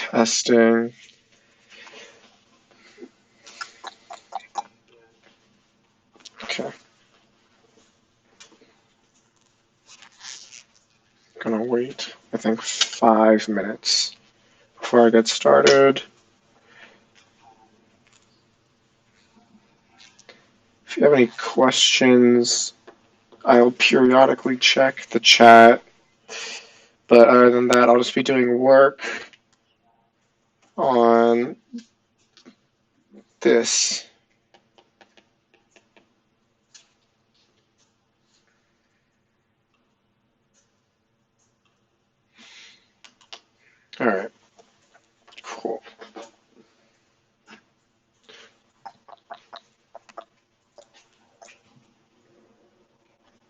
Testing. Okay. Gonna wait, I think, 5 minutes before I get started. If you have any questions, I'll periodically check the chat. But other than that, I'll just be doing work on this. All right, cool.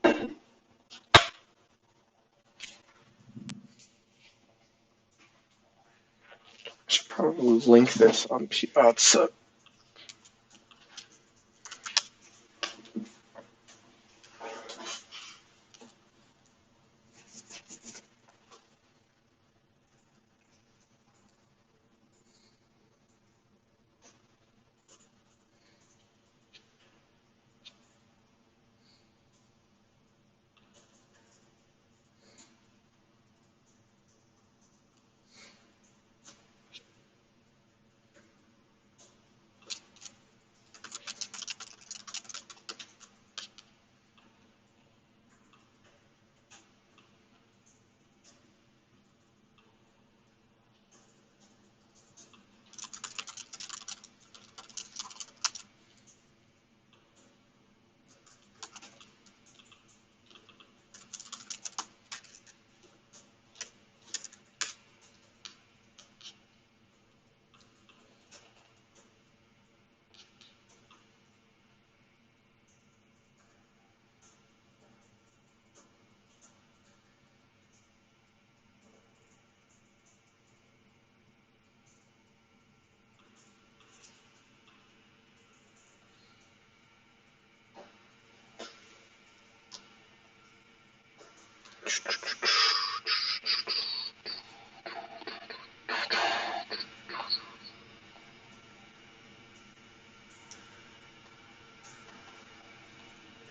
I should probably link this on Piazza.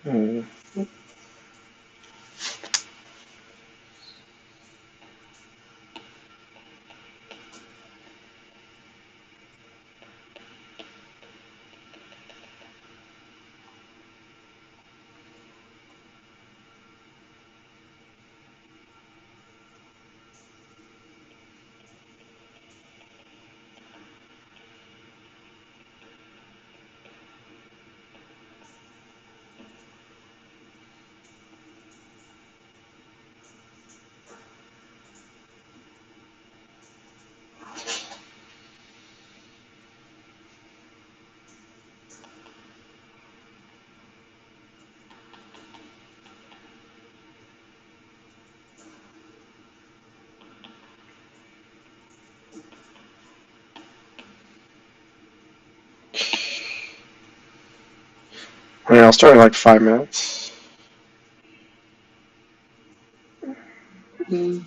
Hmm. I mean, I'll start in like 5 minutes. Mm.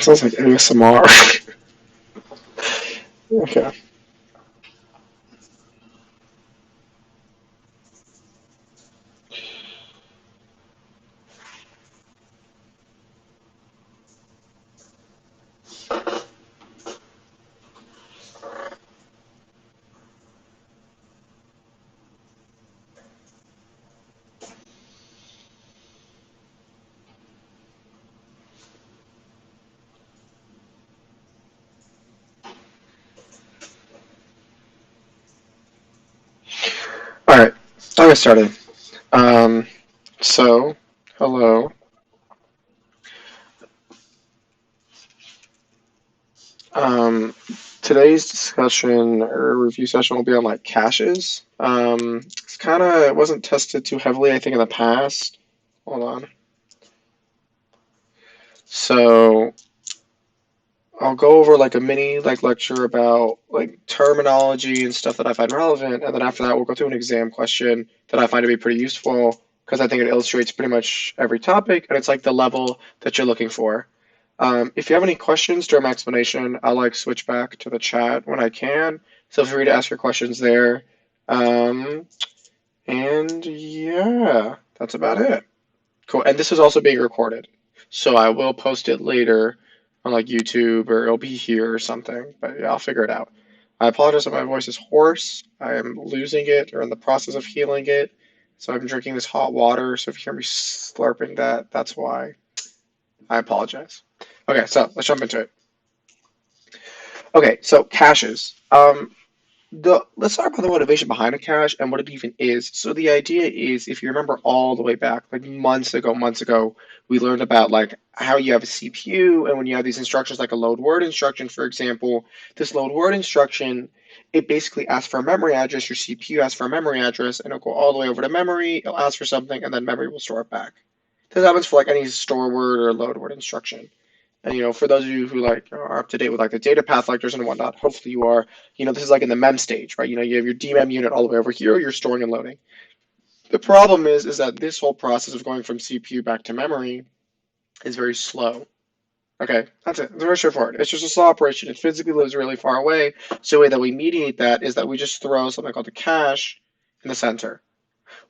That sounds like ASMR. Okay. All right. I'll get started. Um, so, hello. Um, Today's discussion or review session will be on like caches. It's kind of it wasn't tested too heavily, I think, in the past. Hold on. So I'll go over like a mini like lecture about like terminology and stuff that I find relevant, and then after that we'll go through an exam question that I find to be pretty useful because I think it illustrates pretty much every topic, and it's like the level that you're looking for. If you have any questions during my explanation, I'll like switch back to the chat when I can. So feel free to ask your questions there. Um, and yeah, that's about it. Cool. And this is also being recorded. So I will post it later on like YouTube or it'll be here or something. But yeah, I'll figure it out. I apologize if my voice is hoarse. I am losing it or in the process of healing it. So I'm drinking this hot water. So if you hear me slurping that, that's why. I apologize. Okay, so let's jump into it. Okay, so caches. The Let's talk about the motivation behind a cache and what it even is. So the idea is, if you remember all the way back, like months ago, we learned about like how you have a CPU, and when you have these instructions, like a load word instruction, for example, this load word instruction, it basically asks for a memory address. Your CPU asks for a memory address, and it'll go all the way over to memory. It'll ask for something, and then memory will store it back. This happens for like any store word or load word instruction. And for those of you who like are up to date with like the data path vectors and whatnot, hopefully you are. This is like in the mem stage, right? You have your DMEM unit all the way over here. You're storing and loading. The problem is that this whole process of going from CPU back to memory is very slow. Okay, that's it. It's very straightforward. It's just a slow operation. It physically lives really far away. So the way that we mediate that is that we just throw something called a cache in the center,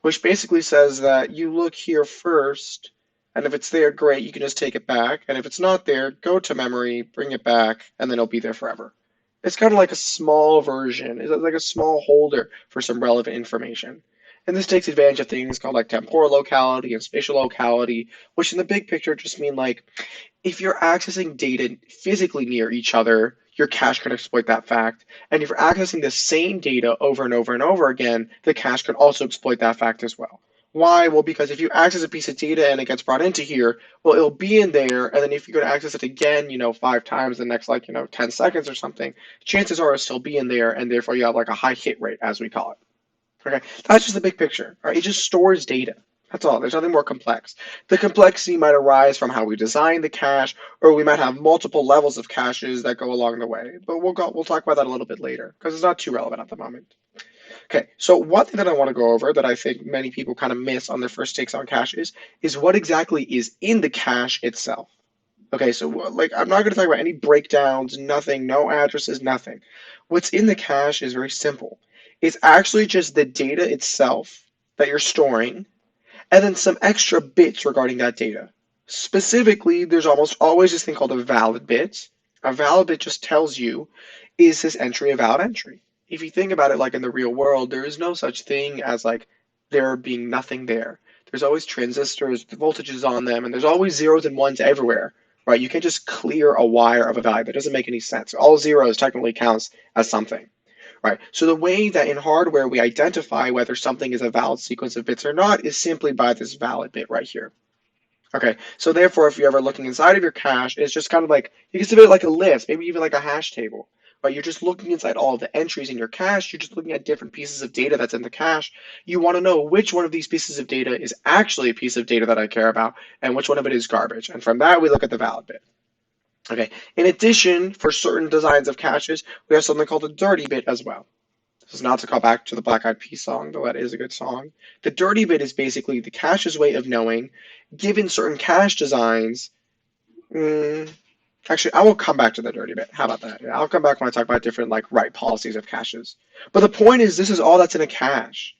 which basically says that you look here first, and if it's there, great, you can just take it back. And if it's not there, go to memory, bring it back, and then it'll be there forever. It's kind of like a small version, it's like a small holder for some relevant information. And this takes advantage of things called like temporal locality and spatial locality, which in the big picture just mean like if you're accessing data physically near each other, your cache can exploit that fact. And if you're accessing the same data over and over and over again, the cache can also exploit that fact as well. Why? Well, because if you access a piece of data and it gets brought into here, well, it'll be in there. And then if you go to access it again, 5 times the next, 10 seconds or something, chances are it'll still be in there. And therefore, you have like a high hit rate, as we call it. Okay, that's just the big picture. Right? It just stores data. That's all. There's nothing more complex. The complexity might arise from how we design the cache, or we might have multiple levels of caches that go along the way. But we'll talk about that a little bit later because it's not too relevant at the moment. Okay, so one thing that I want to go over that I think many people kind of miss on their first takes on caches is what exactly is in the cache itself. Okay, so like I'm not going to talk about any breakdowns, nothing, no addresses, nothing. What's in the cache is very simple. It's actually just the data itself that you're storing, and then some extra bits regarding that data. Specifically, there's almost always this thing called a valid bit. A valid bit just tells you, is this entry a valid entry? If you think about it like in the real world, there is no such thing as like there being nothing there. There's always transistors, the voltages on them, and there's always zeros and ones everywhere, right? You can't just clear a wire of a value. That doesn't make any sense. All zeros technically counts as something. Right. So the way that in hardware we identify whether something is a valid sequence of bits or not is simply by this valid bit right here. Okay. So therefore, if you're ever looking inside of your cache, it's just kind of like you can think of it like a list, maybe even like a hash table. Right. You're just looking inside all of the entries in your cache. You're just looking at different pieces of data that's in the cache. You want to know which one of these pieces of data is actually a piece of data that I care about and which one of it is garbage. And from that, we look at the valid bit. Okay. In addition, for certain designs of caches, we have something called a dirty bit as well. This is not to call back to the Black Eyed Peas song, though that is a good song. The dirty bit is basically the cache's way of knowing, given certain cache designs, mm, Actually, I will come back to the dirty bit. How about that? Yeah, I'll come back when I talk about different like write policies of caches. But the point is, this is all that's in a cache.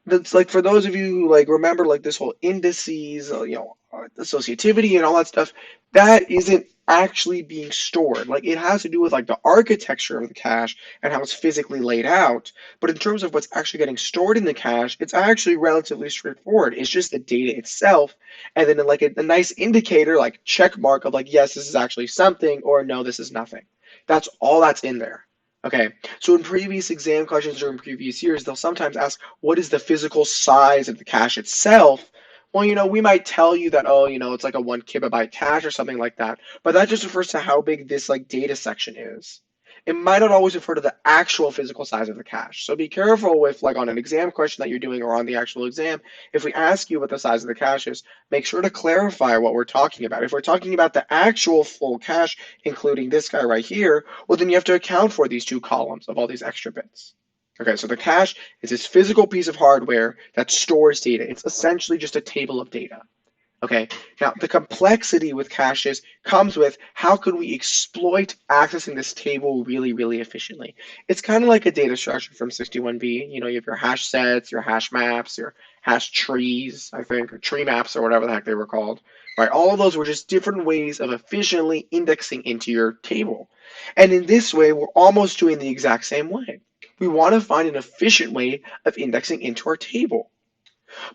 That's like for those of you who like remember like this whole indices, associativity and all that stuff, that isn't actually being stored. Like it has to do with like the architecture of the cache and how it's physically laid out. But in terms of what's actually getting stored in the cache, it's actually relatively straightforward. It's just the data itself, and then like a nice indicator, like check mark of like yes, this is actually something, or no, this is nothing. That's all that's in there. Okay, so in previous exam questions or in previous years, they'll sometimes ask, what is the physical size of the cache itself? Well, we might tell you that, oh, it's like a 1 kilobyte cache or something like that, but that just refers to how big this like data section is. It might not always refer to the actual physical size of the cache. So be careful with like on an exam question that you're doing or on the actual exam. If we ask you what the size of the cache is, make sure to clarify what we're talking about. If we're talking about the actual full cache, including this guy right here, well, then you have to account for these two columns of all these extra bits. Okay, so the cache is this physical piece of hardware that stores data. It's essentially just a table of data. Okay, now the complexity with caches comes with how could we exploit accessing this table really, really efficiently. It's kind of like a data structure from 61B. You have your hash sets, your hash maps, your hash trees, I think, or tree maps, or whatever the heck they were called. Right, all of those were just different ways of efficiently indexing into your table. And in this way, we're almost doing the exact same way. We want to find an efficient way of indexing into our table.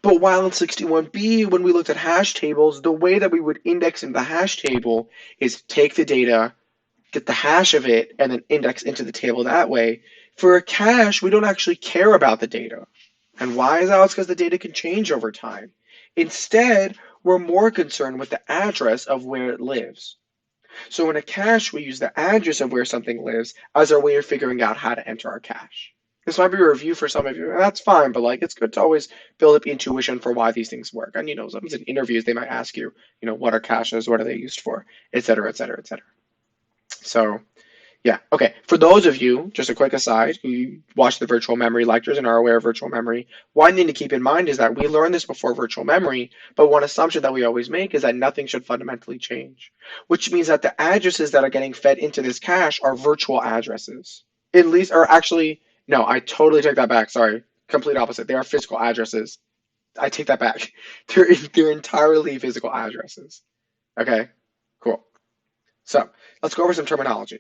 But while in 61B, when we looked at hash tables, the way that we would index in the hash table is take the data, get the hash of it, and then index into the table that way. For a cache, we don't actually care about the data. And why is that? It's because the data can change over time. Instead, we're more concerned with the address of where it lives. So in a cache, we use the address of where something lives as our way of figuring out how to enter our cache. This might be a review for some of you, and that's fine, but like it's good to always build up intuition for why these things work. And sometimes in interviews they might ask you, what are caches, what are they used for, et cetera, et cetera, et cetera. So yeah. Okay. For those of you, just a quick aside, who watch the virtual memory lectures and are aware of virtual memory, one thing to keep in mind is that we learned this before virtual memory, but one assumption that we always make is that nothing should fundamentally change, which means that the addresses that are getting fed into this cache are virtual addresses. At least, or actually, no, I totally take that back. Sorry. Complete opposite. They are physical addresses. I take that back. They're entirely physical addresses. Okay. Cool. So let's go over some terminology.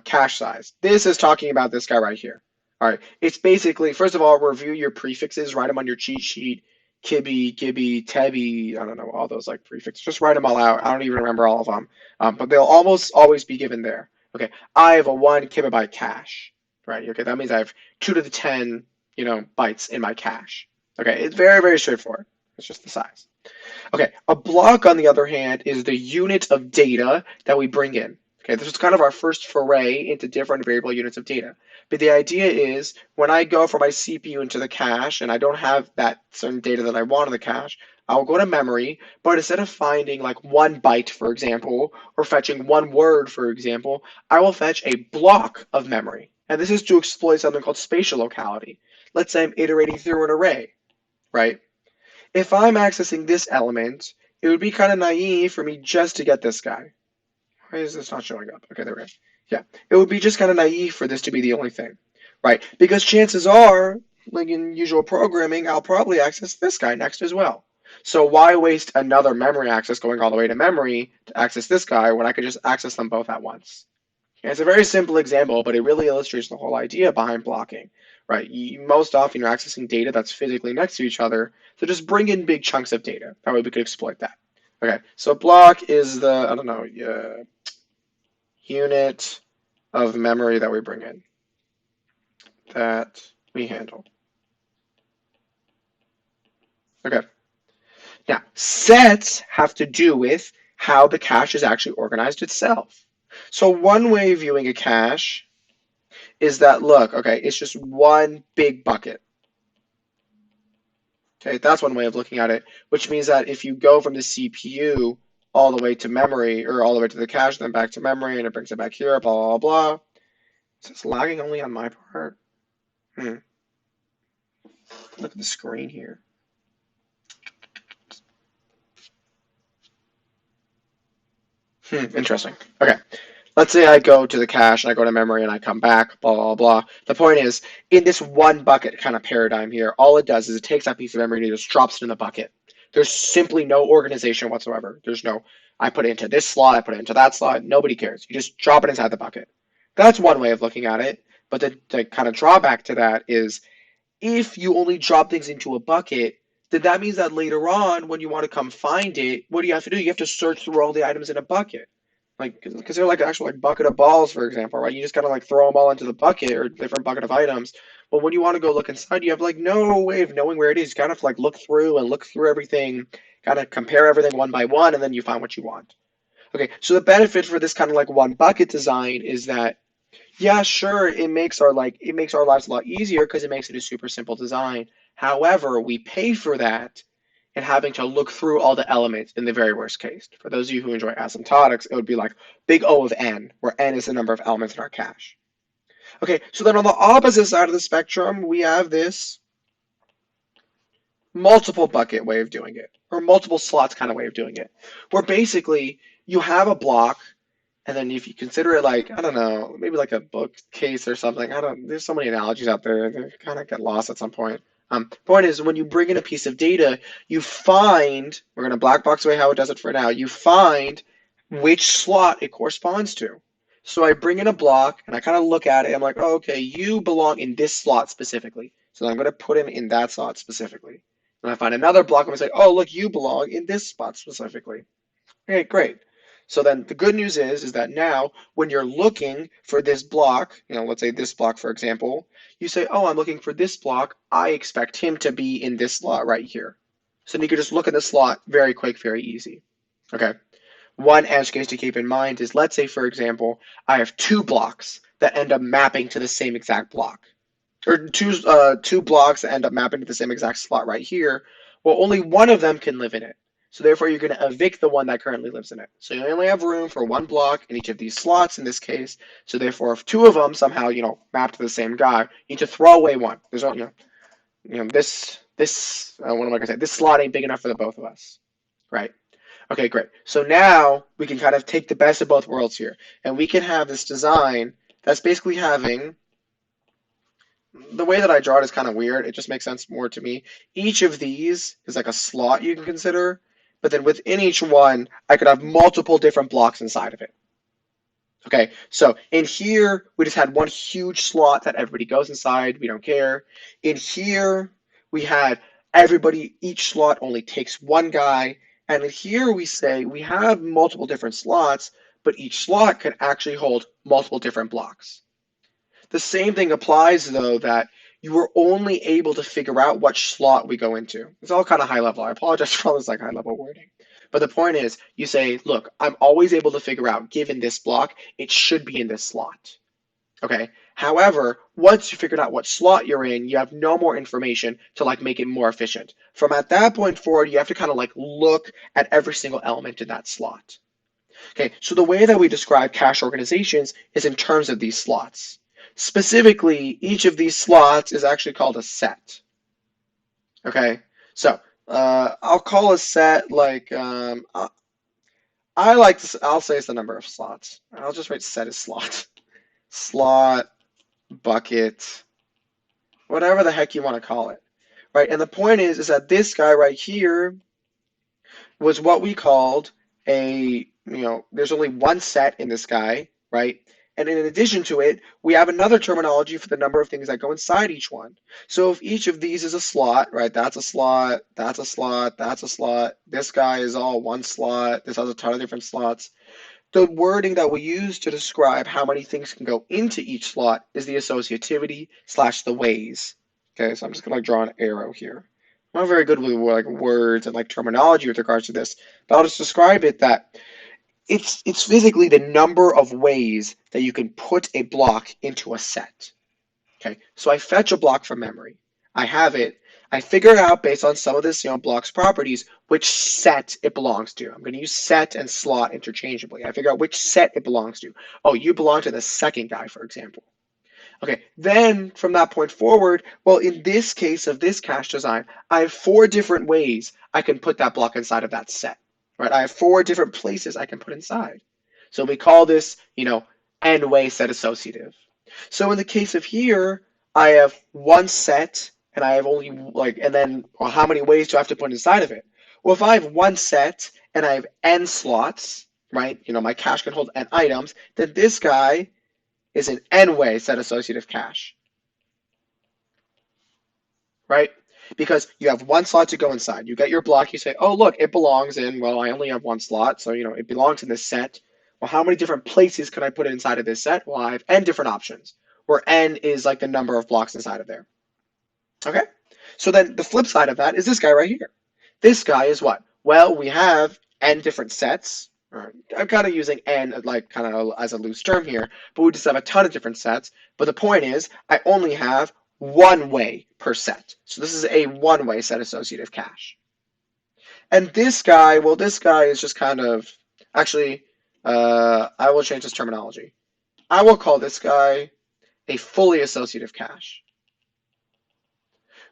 Cache size. This is talking about this guy right here. All right. It's basically, first of all, review your prefixes, write them on your cheat sheet. Kibby, Gibby, Tebby, I don't know, all those like prefixes. Just write them all out. I don't even remember all of them. But they'll almost always be given there. Okay. I have a 1 kilobyte cache. Right. Okay. That means I have 2 to the 10, bytes in my cache. Okay. It's very, very straightforward. It's just the size. Okay, a block, on the other hand, is the unit of data that we bring in. Okay, this is kind of our first foray into different variable units of data. But the idea is when I go from my CPU into the cache and I don't have that certain data that I want in the cache, I'll go to memory, but instead of finding like 1 byte, for example, or fetching one word, for example, I will fetch a block of memory. And this is to exploit something called spatial locality. Let's say I'm iterating through an array, right? If I'm accessing this element, it would be kind of naive for me just to get this guy. Why is this not showing up? Okay, there we go. Yeah, it would be just kind of naive for this to be the only thing, right? Because chances are, like in usual programming, I'll probably access this guy next as well. So why waste another memory access going all the way to memory to access this guy when I could just access them both at once? And it's a very simple example, but it really illustrates the whole idea behind blocking, right? Most often you're accessing data that's physically next to each other, so just bring in big chunks of data. That way we could exploit that. Okay, so block is the, I don't know, unit of memory that we bring in, that we handle. Okay, now sets have to do with how the cache is actually organized itself. So one way of viewing a cache is that, look, okay, it's just one big bucket. Okay, that's one way of looking at it, which means that if you go from the CPU all the way to memory, or all the way to the cache, then back to memory, and it brings it back here, blah, blah, blah. Is this lagging only on my part? Look at the screen here. Interesting. Okay. Let's say I go to the cache and I go to memory and I come back, blah, blah, blah. The point is, in this one bucket kind of paradigm here, all it does is it takes that piece of memory and it just drops it in the bucket. There's simply no organization whatsoever. There's no, I put it into this slot, I put it into that slot. Nobody cares. You just drop it inside the bucket. That's one way of looking at it. But the kind of drawback to that is if you only drop things into a bucket, then that means that later on, when you want to come find it, what do you have to do? You have to search through all the items in a bucket. Like, because they're like an actual like bucket of balls, for example, right? You just gotta like throw them all into the bucket or different bucket of items. But when you want to go look inside, you have like no way of knowing where it is. You kind of like look through and look through everything, kind of compare everything one by one, and then you find what you want. Okay, so the benefit for this kind of like one bucket design is that yeah, sure, it makes our lives a lot easier because it makes it a super simple design. However, we pay for that and having to look through all the elements in the very worst case. For those of you who enjoy asymptotics, it would be like big O of n, where n is the number of elements in our cache. Okay, so then on the opposite side of the spectrum, we have this multiple bucket way of doing it, or multiple slots kind of way of doing it, where basically you have a block. And then if you consider it like, I don't know, maybe like a bookcase or something, I don't, there's so many analogies out there, they kind of get lost at some point. Point is, when you bring in a piece of data, you find, we're going to black box away how it does it for now, you find which slot it corresponds to. So I bring in a block and I kind of look at it, I'm like, oh, okay, you belong in this slot specifically. So I'm going to put him in that slot specifically. And I find another block, I'm going to say, oh, look, you belong in this spot specifically. Okay, great. So then the good news is that now when you're looking for this block, let's say this block, for example, you say, oh, I'm looking for this block. I expect him to be in this slot right here. So then you can just look at the slot very quick, very easy. Okay. One edge case to keep in mind is, let's say, for example, I have two blocks that end up mapping to the same exact block, or two blocks that end up mapping to the same exact slot right here. Well, only one of them can live in it. So therefore, you're going to evict the one that currently lives in it. So you only have room for one block in each of these slots in this case. So therefore, if two of them somehow, map to the same guy, you need to throw away one. There's no, this what am I going to say? This slot ain't big enough for the both of us, right? Okay, great. So now we can kind of take the best of both worlds here, and we can have this design that's basically having the way that I draw it is kind of weird. It just makes sense more to me. Each of these is like a slot you can consider, but then within each one, I could have multiple different blocks inside of it. Okay, so in here, we just had one huge slot that everybody goes inside. We don't care. In here, we had everybody, each slot only takes one guy. And in here, we say we have multiple different slots, but each slot can actually hold multiple different blocks. The same thing applies, though, that you are only able to figure out which slot we go into. It's all kind of high level. I apologize for all this like high level wording. But the point is, you say, look, I'm always able to figure out, given this block, it should be in this slot. Okay. However, once you figured out what slot you're in, you have no more information to like make it more efficient. From at that point forward, you have to kind of like look at every single element in that slot. Okay, so the way that we describe cache organizations is in terms of these slots. Specifically, each of these slots is actually called a set. Okay, so I'll call a set like I like to. I'll say it's the number of slots. I'll just write set as slot, slot, bucket, whatever the heck you want to call it, right? And the point is that this guy right here was what we called there's only one set in this guy, right? And in addition to it, we have another terminology for the number of things that go inside each one. So if each of these is a slot, right? That's a slot, that's a slot, that's a slot. This guy is all one slot. This has a ton of different slots. The wording that we use to describe how many things can go into each slot is the associativity slash the ways. Okay, so I'm just gonna draw an arrow here. I'm not very good with like words and like terminology with regards to this, but I'll just describe it that it's physically the number of ways that you can put a block into a set. Okay, so I fetch a block from memory. I have it. I figure out based on some of this, block's properties, which set it belongs to. I'm going to use set and slot interchangeably. I figure out which set it belongs to. Oh, you belong to the second guy, for example. Okay, then from that point forward, well, in this case of this cache design, I have four different ways I can put that block inside of that set, right? I have four different places I can put inside. So we call this, n-way set associative. So in the case of here, I have one set and I have only and then well, how many ways do I have to put inside of it? Well, if I have one set and I have n slots, right? My cache can hold n items, then this guy is an n-way set associative cache, right? Because you have one slot to go inside. You get your block, you say, oh, look, it belongs in, well, I only have one slot, so, it belongs in this set. Well, how many different places could I put it inside of this set? Well, I have n different options, where n is like the number of blocks inside of there. Okay? So then the flip side of that is this guy right here. This guy is what? Well, we have n different sets. I'm kind of using n like kind of as a loose term here, but we just have a ton of different sets. But the point is, I only have one way per set. So this is a one-way set associative cache. And this guy, well, this guy is just kind of, actually, I will change this terminology. I will call this guy a fully associative cache,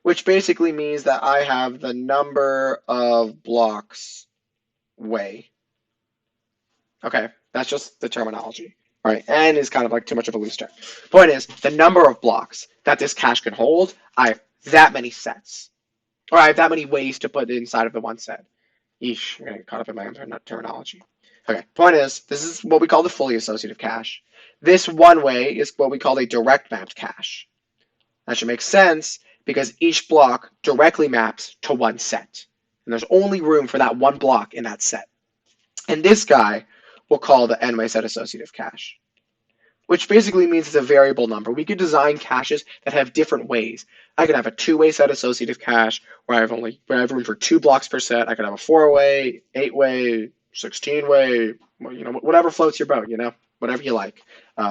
which basically means that I have the number of blocks way. Okay, that's just the terminology. All right, n is kind of like too much of a loose term. Point is, the number of blocks that this cache can hold, I have that many sets. Or I have that many ways to put it inside of the one set. Yeesh, I'm getting caught up in my own terminology. Okay, point is, this is what we call the fully associative cache. This one way is what we call a direct mapped cache. That should make sense because each block directly maps to one set. And there's only room for that one block in that set. And this guy we'll call the n-way set associative cache, which basically means it's a variable number. We could design caches that have different ways. I could have a two-way set associative cache where I have room for 2 blocks per set. I could have a 4-way, 8-way, 16-way, whatever floats your boat, whatever you like.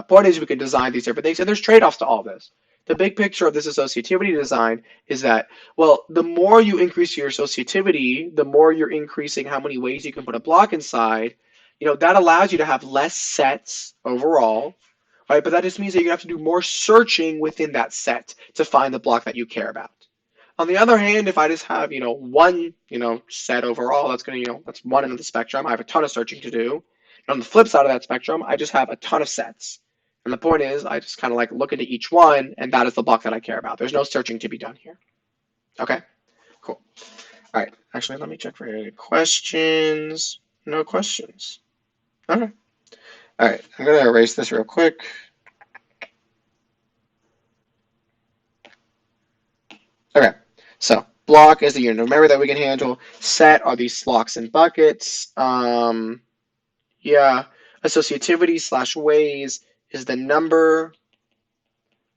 Point is, we can design these different things, and there's trade-offs to all this. The big picture of this associativity design is that, well, the more you increase your associativity, the more you're increasing how many ways you can put a block inside. That allows you to have less sets overall, right? But that just means that you have to do more searching within that set to find the block that you care about. On the other hand, if I just have, one, set overall, that's going to, that's one end of the spectrum. I have a ton of searching to do. And on the flip side of that spectrum, I just have a ton of sets. And the point is, I just kind of like look into each one, and that is the block that I care about. There's no searching to be done here. Okay, cool. All right, actually, let me check for any questions. No questions. Okay. All right, I'm going to erase this real quick. Okay, so block is the unit of memory that we can handle. Set are these blocks and buckets. Yeah, associativity / ways is the number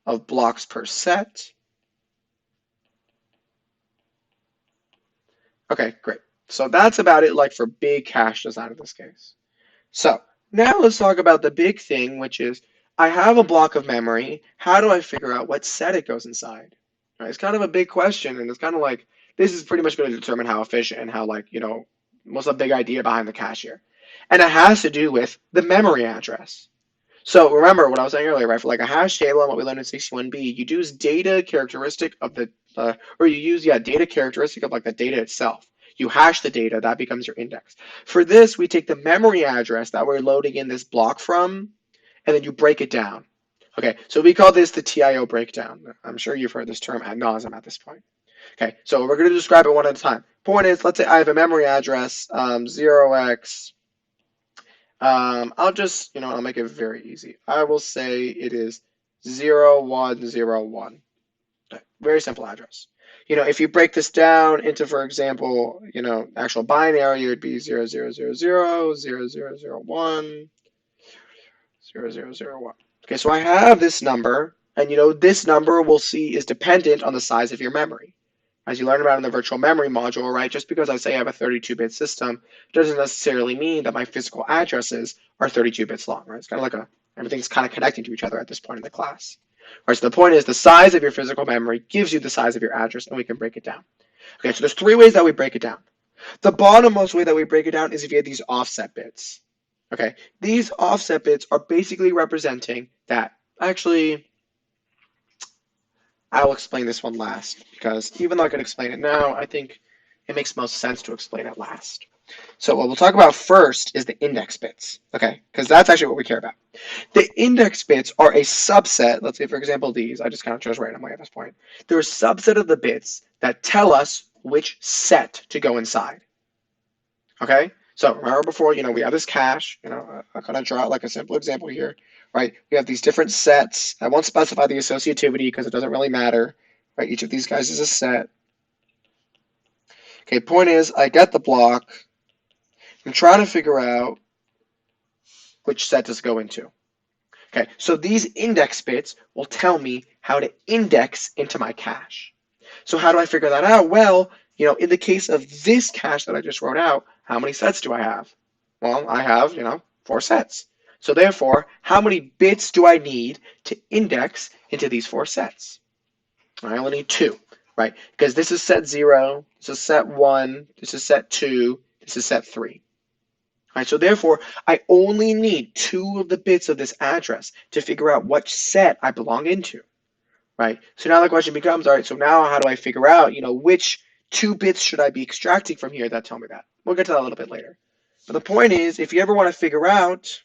of blocks per set. Okay, great. So that's about it like for big cache design in this case. So now let's talk about the big thing, which is I have a block of memory. How do I figure out what set it goes inside? Right, it's kind of a big question, and it's kind of like this is pretty much going to determine how efficient and how what's the big idea behind the cache here. And it has to do with the memory address. So remember what I was saying earlier, right? For like a hash table and what we learned in 61B, you use data characteristic of the, or you use, data characteristic of like the data itself. You hash the data, that becomes your index. For this, we take the memory address that we're loading in this block from, and then you break it down. Okay, so we call this the TIO breakdown. I'm sure you've heard this term ad nauseum at this point. Okay, so we're going to describe it one at a time. Point is, let's say I have a memory address, 0x. I'll just, I'll make it very easy. I will say it is 0101. Okay, very simple address. If you break this down into, for example, actual binary, it would be 0000, 0001, 0001. Okay, so I have this number, and this number we'll see is dependent on the size of your memory. As you learn about in the virtual memory module, right, just because I say I have a 32-bit system doesn't necessarily mean that my physical addresses are 32 bits long, right? It's kind of like everything's kind of connecting to each other at this point in the class. Right, so the point is the size of your physical memory gives you the size of your address, and we can break it down. Okay, so there's 3 ways that we break it down. The bottommost way that we break it down is if you have these offset bits. Okay, these offset bits are basically representing that. Actually, I'll explain this one last, because even though I can explain it now, I think it makes most sense to explain it last. So what we'll talk about first is the index bits, okay? Because that's actually what we care about. The index bits are a subset. Let's say, for example, these. I just kind of chose randomly at this point. They're a subset of the bits that tell us which set to go inside, okay? So remember before, we have this cache. I'm going to draw like a simple example here, right? We have these different sets. I won't specify the associativity because it doesn't really matter, right? Each of these guys is a set. Okay, point is, I get the block. I'm trying to figure out which set does it go into. Okay, so these index bits will tell me how to index into my cache. So how do I figure that out? Well, in the case of this cache that I just wrote out, how many sets do I have? Well, I have, 4 sets. So therefore, how many bits do I need to index into these 4 sets? I only need 2, right? Because this is set 0, this is set 1, this is set 2, this is set 3. Right, so therefore, I only need 2 of the bits of this address to figure out what set I belong into, right? So now the question becomes, all right, so now how do I figure out, which 2 bits should I be extracting from here that tell me that? We'll get to that a little bit later. But the point is, if you ever want to figure out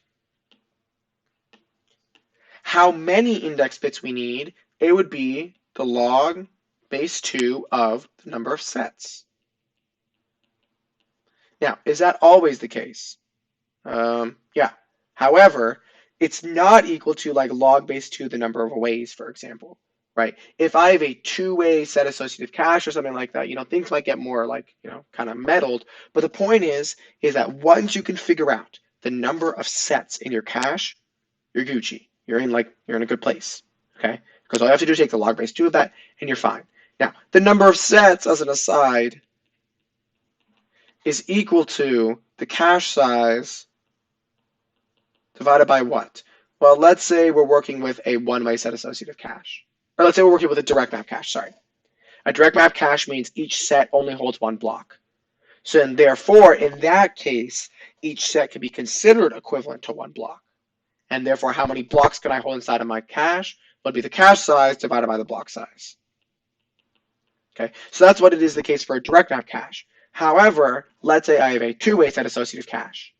how many index bits we need, it would be the log base 2 of the number of sets. Now, is that always the case? Yeah. However, it's not equal to like log base 2 the number of ways, for example, right? If I have a 2-way set associative cache or something like that, things might get more like, kind of meddled. But the point is that once you can figure out the number of sets in your cache, you're Gucci. You're in a good place, okay? Because all you have to do is take the log base 2 of that and you're fine. Now, the number of sets, as an aside, is equal to the cache size divided by what? Well, let's say we're working with a one-way set associative cache. Or let's say we're working with a direct map cache, sorry. A direct map cache means each set only holds 1 block. So then therefore, in that case, each set can be considered equivalent to 1 block. And therefore, how many blocks can I hold inside of my cache would be the cache size divided by the block size. Okay, so that's what it is the case for a direct map cache. However, let's say I have a 2-way set associative cache,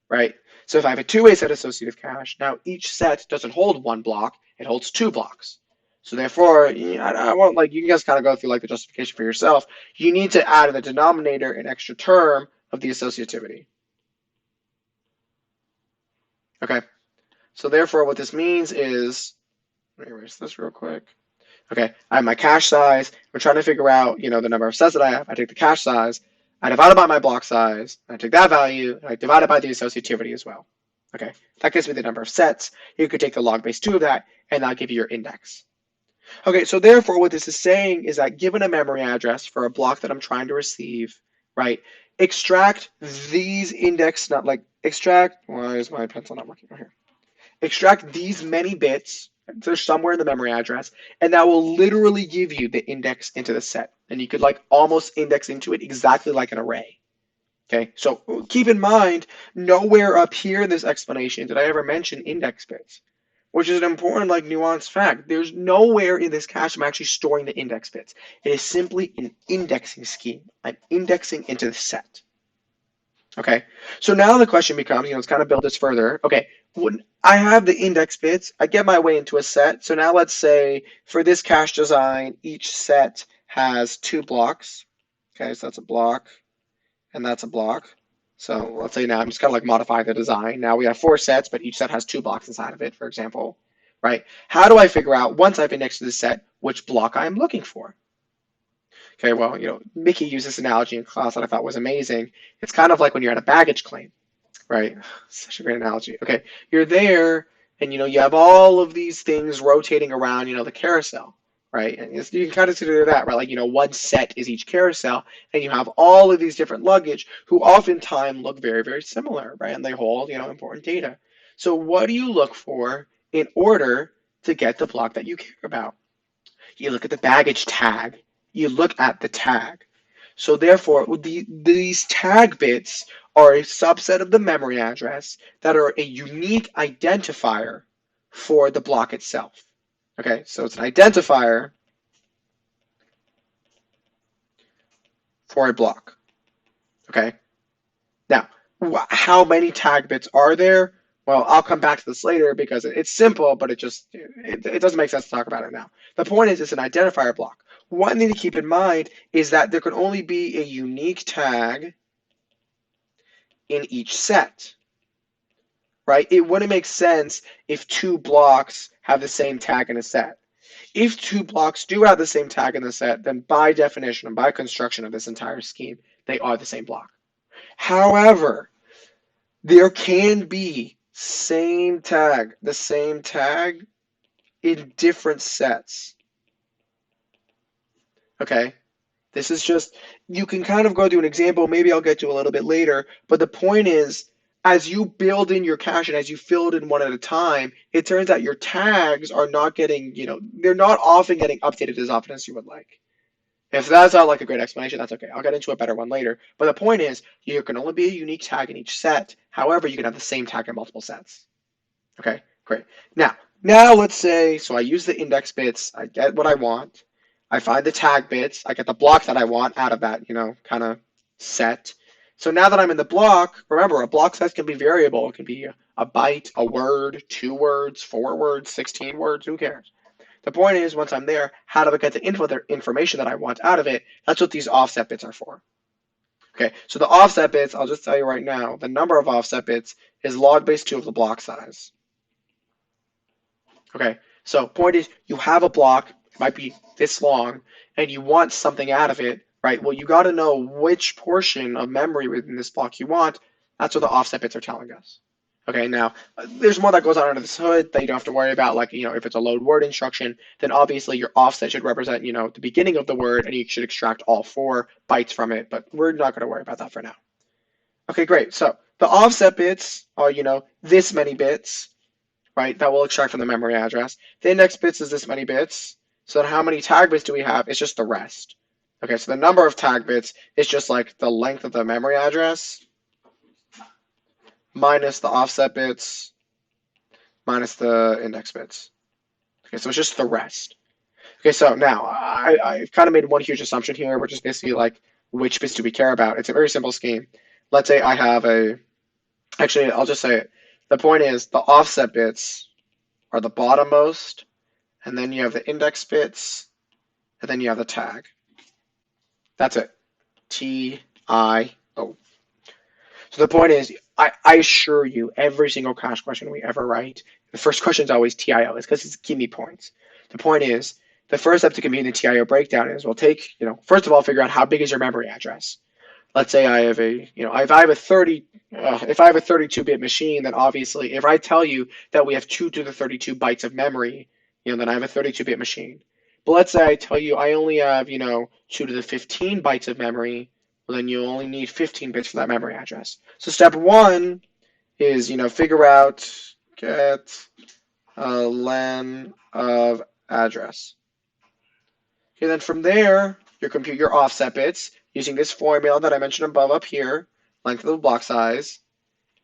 right? So if I have a 2-way set associative cache, now each set doesn't hold 1 block, it holds 2 blocks. So therefore, I won't you guys kind of go through the justification for yourself. You need to add in the denominator an extra term of the associativity. Okay, so therefore what this means is, let me erase this real quick. Okay, I have my cache size. We're trying to figure out, the number of sets that I have. I take the cache size, I divide it by my block size, and I take that value, and I divide it by the associativity as well. Okay, that gives me the number of sets. You could take the log base 2 of that, and that'll give you your index. Okay, so therefore what this is saying is that given a memory address for a block that I'm trying to receive, right, extract these index, not extract, why is my pencil not working here? Extract these many bits, they're somewhere in the memory address, and that will literally give you the index into the set. And you could almost index into it exactly like an array. Okay, so keep in mind, nowhere up here in this explanation did I ever mention index bits, which is an important nuanced fact. There's nowhere in this cache I'm actually storing the index bits. It is simply an indexing scheme. I'm indexing into the set. Okay, so now the question becomes, let's kind of build this further. Okay, when I have the index bits, I get my way into a set. So now let's say for this cache design, each set has 2 blocks. Okay, so that's a block and that's a block. So let's say now I'm just kind of modify the design. Now we have 4 sets, but each set has 2 blocks inside of it, for example, right? How do I figure out, once I've indexed to the set, which block I'm looking for? Okay, well, Mickey used this analogy in class that I thought was amazing. It's kind of like when you're at a baggage claim, right? Such a great analogy. Okay, you're there and you have all of these things rotating around, the carousel, right? And you can kind of consider that, right? One set is each carousel, and you have all of these different luggage who oftentimes look very, very similar, right? And they hold, important data. So what do you look for in order to get the block that you care about? You look at the baggage tag. You look at the tag. So therefore, these tag bits are a subset of the memory address that are a unique identifier for the block itself. Okay, so it's an identifier for a block. Okay, Now, how many tag bits are there? Well, I'll come back to this later because it's simple, but it doesn't make sense to talk about it now. The point is, it's an identifier block. One thing to keep in mind is that there can only be a unique tag in each set, right? It wouldn't make sense if two blocks have the same tag in a set. If two blocks do have the same tag in the set, then by definition and by construction of this entire scheme, they are the same block. However, there can be the same tag in different sets. Okay? This is just, you can kind of go through an example, maybe I'll get to a little bit later, but the point is, as you build in your cache and as you fill it in one at a time, it turns out your tags are not getting, they're not often getting updated as often as you would like. If that's not like a great explanation, that's okay. I'll get into a better one later. But the point is, you can only be a unique tag in each set. However, you can have the same tag in multiple sets. Okay, great. Now let's say, so I use the index bits, I get what I want. I find the tag bits, I get the block that I want out of that, kind of set. So now that I'm in the block, remember, a block size can be variable. It can be a byte, a word, 2 words, 4 words, 16 words, who cares? The point is, once I'm there, how do I get the information that I want out of it? That's what these offset bits are for. Okay, so the offset bits, I'll just tell you right now, the number of offset bits is log base 2 of the block size. Okay, so point is, you have a block, it might be this long, and you want something out of it, right? Well, you got to know which portion of memory within this block you want. That's what the offset bits are telling us. Okay, now there's more that goes on under this hood that you don't have to worry about. Like, if it's a load word instruction, then obviously your offset should represent, the beginning of the word, and you should extract all 4 bytes from it. But we're not going to worry about that for now. Okay, great. So the offset bits are, this many bits, right? That will extract from the memory address. The index bits is this many bits. So then how many tag bits do we have? It's just the rest. Okay, so the number of tag bits is just like the length of the memory address minus the offset bits minus the index bits. Okay, so it's just the rest. Okay, so now I've kind of made one huge assumption here, which is basically like, which bits do we care about? It's a very simple scheme. Let's say I have actually, I'll just say it. The point is the offset bits are the bottommost, and then you have the index bits, and then you have the tag. That's it. T-I-O. So the point is, I assure you, every single cache question we ever write, the first question is always TIO. It's because it's give me points. The point is, the first step to compute the TIO breakdown is we'll take, first of all, figure out how big is your memory address. Let's say I have if I have a 32-bit machine, then obviously, if I tell you that we have 2 to the 32 bytes of memory, then I have a 32-bit machine. But let's say I tell you I only have, 2 to the 15 bytes of memory, well, then you only need 15 bits for that memory address. So step 1 is, figure out, get a len of address. Okay, then from there, you compute your offset bits using this formula that I mentioned above up here, length of the block size,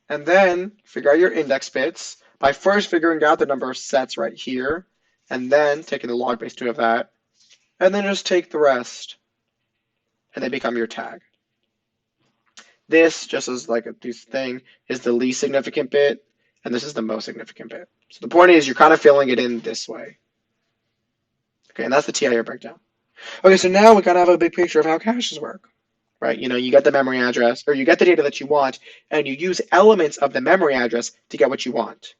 and then figure out your index bits by first figuring out the number of sets right here, and then taking the log base 2 of that, and then just take the rest, and they become your tag. This, just as like this thing, is the least significant bit, and this is the most significant bit. So the point is, you're kind of filling it in this way. Okay, and that's the TIO breakdown. Okay, so now we kind of have a big picture of how caches work, right? You get the memory address, or you get the data that you want, and you use elements of the memory address to get what you want.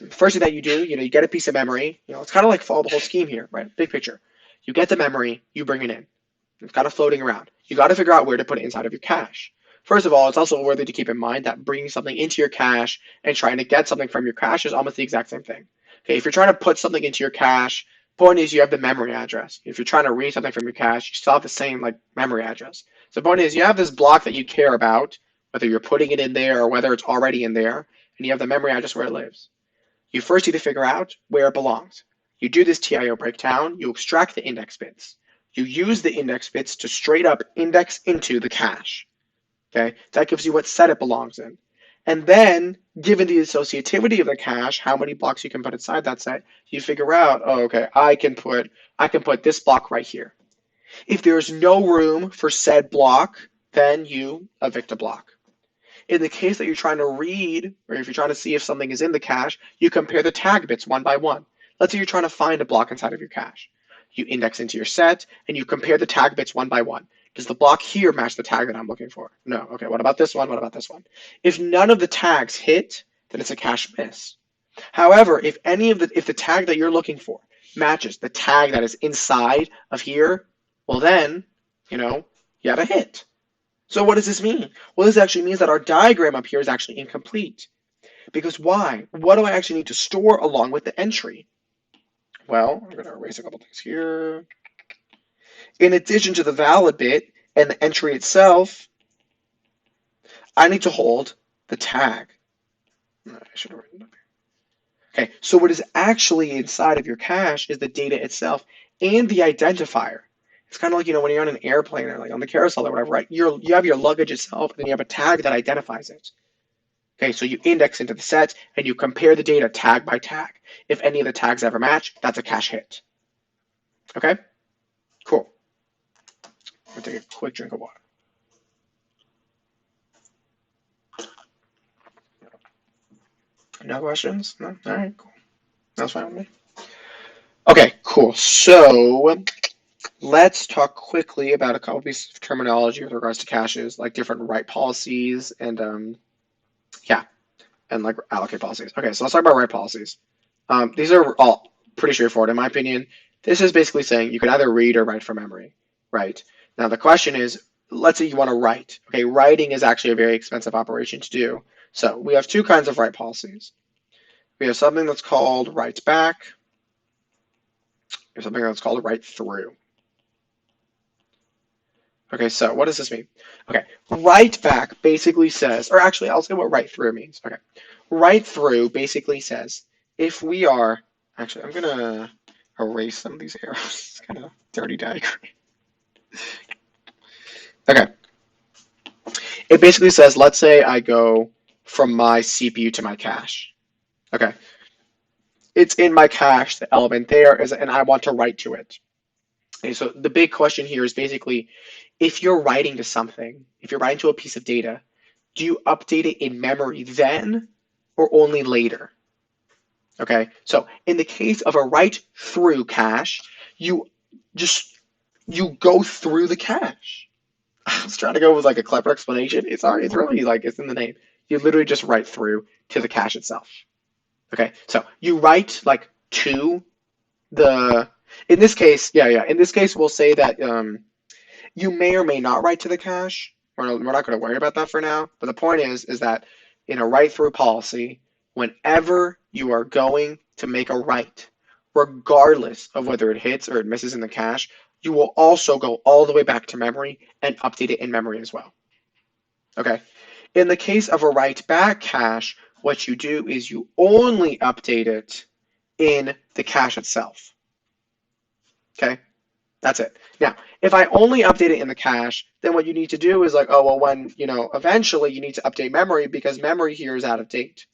The first thing that you do, you get a piece of memory. It's kind of like follow the whole scheme here, right? Big picture. You get the memory, you bring it in. It's kind of floating around. You got to figure out where to put it inside of your cache. First of all, it's also worthy to keep in mind that bringing something into your cache and trying to get something from your cache is almost the exact same thing. Okay, if you're trying to put something into your cache, point is you have the memory address. If you're trying to read something from your cache, you still have the same memory address. So the point is you have this block that you care about, whether you're putting it in there or whether it's already in there, and you have the memory address where it lives. You first need to figure out where it belongs. You do this TIO breakdown, you extract the index bits. You use the index bits to straight up index into the cache. Okay, that gives you what set it belongs in. And then, given the associativity of the cache, how many blocks you can put inside that set, you figure out, oh, okay, I can put this block right here. If there's no room for said block, then you evict a block. In the case that you're trying to read, or if you're trying to see if something is in the cache, you compare the tag bits one by one. Let's say you're trying to find a block inside of your cache. You index into your set, and you compare the tag bits one by one. Does the block here match the tag that I'm looking for? No. Okay, what about this one? What about this one? If none of the tags hit, then it's a cache miss. However, if the tag that you're looking for matches the tag that is inside of here, well then, you know, you have a hit. So what does this mean? Well, this actually means that our diagram up here is actually incomplete. Because why? What do I actually need to store along with the entry? Well, I'm going to erase a couple things here. In addition to the valid bit and the entry itself, I need to hold the tag. I should have written it up here. Okay, so what is actually inside of your cache is the data itself and the identifier. It's kind of like, when you're on an airplane or like on the carousel or whatever, right? You have your luggage itself, and then you have a tag that identifies it. Okay, so you index into the set and you compare the data tag by tag. If any of the tags ever match, that's a cache hit. Okay, cool. I'm gonna take a quick drink of water. No questions? No? All right, cool. That's fine with me. Okay, cool. So let's talk quickly about a couple pieces of terminology with regards to caches, like different write policies and yeah, and like allocate policies. Okay, so let's talk about write policies. These are all pretty straightforward in my opinion. This is basically saying you can either read or write from memory, right? Now the question is, let's say you want to write. Okay, writing is actually a very expensive operation to do. So we have two kinds of write policies. We have something that's called write back. We have something that's called write through. Okay, so what does this mean? Okay, write back basically says, or actually I'll say what write through means. Okay, write through basically says if we are, actually I'm gonna erase some of these arrows. It's kind of a dirty diagram. Okay, it basically says, let's say I go from my CPU to my cache. Okay, it's in my cache, the element there is, and I want to write to it. Okay, so the big question here is basically, if you're writing to something, if you're writing to a piece of data, do you update it in memory then or only later? Okay, so in the case of a write through cache, you just you go through the cache. I was trying to go with like a clever explanation. It's really like it's in the name. You literally just write through to the cache itself. Okay, so you write like to the in this case, yeah. In this case, we'll say that you may or may not write to the cache. We're not going to worry about that for now. But the point is that in a write-through policy, whenever you are going to make a write, regardless of whether it hits or it misses in the cache, you will also go all the way back to memory and update it in memory as well. Okay. In the case of a write back cache, what you do is you only update it in the cache itself. Okay. That's it. Now, if I only update it in the cache, then what you need to do is like, oh, well, eventually you need to update memory because memory here is out of date.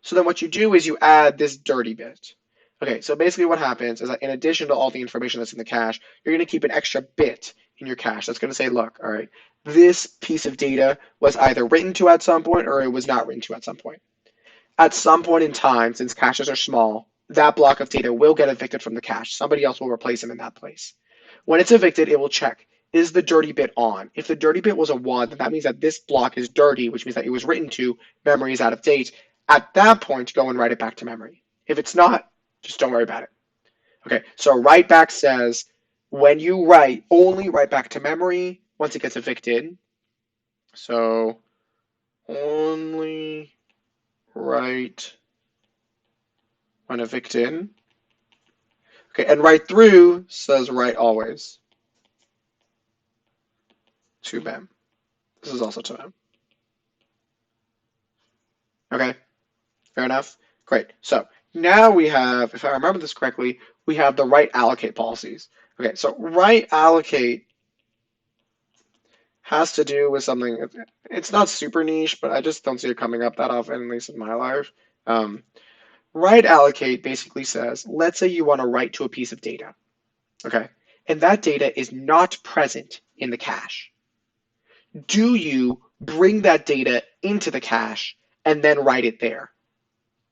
So then what you do is you add this dirty bit. Okay, so basically what happens is that in addition to all the information that's in the cache, you're going to keep an extra bit in your cache that's going to say, look, all right, this piece of data was either written to at some point or it was not written to at some point. At some point in time, since caches are small, that block of data will get evicted from the cache. Somebody else will replace them in that place. When it's evicted, it will check, is the dirty bit on? If the dirty bit was a 1, then that means that this block is dirty, which means that it was written to, memory is out of date. At that point, go and write it back to memory. If it's not, just don't worry about it. Okay, so write back says, when you write, only write back to memory once it gets evicted. So, only write when evicted. Okay, and write through says write always to mem. This is also to mem. Okay, fair enough. Great. So now we have, if I remember this correctly, we have the write allocate policies. Okay, so write allocate has to do with something, it's not super niche, but I just don't see it coming up that often, at least in my life. Write allocate basically says, let's say you want to write to a piece of data, okay, and that data is not present in the cache. Do you bring that data into the cache, and then write it there.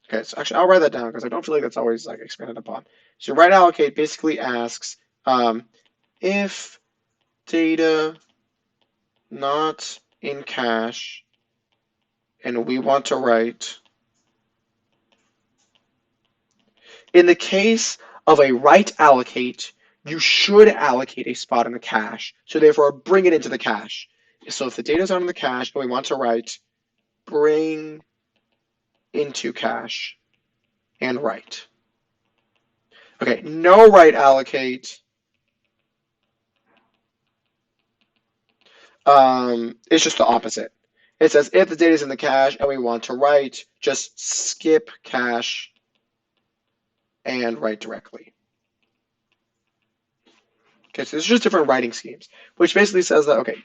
Okay, so actually I'll write that down because I don't feel like that's always like expanded upon. So write allocate basically asks if data not in cache and we want to write. In the case of a write allocate, you should allocate a spot in the cache. So therefore bring it into the cache. So if the data is not in the cache and we want to write, bring into cache and write. Okay, no write allocate it's just the opposite. It says if the data is in the cache and we want to write, just skip cache and write directly. Okay, so there's just different writing schemes, which basically says that, okay,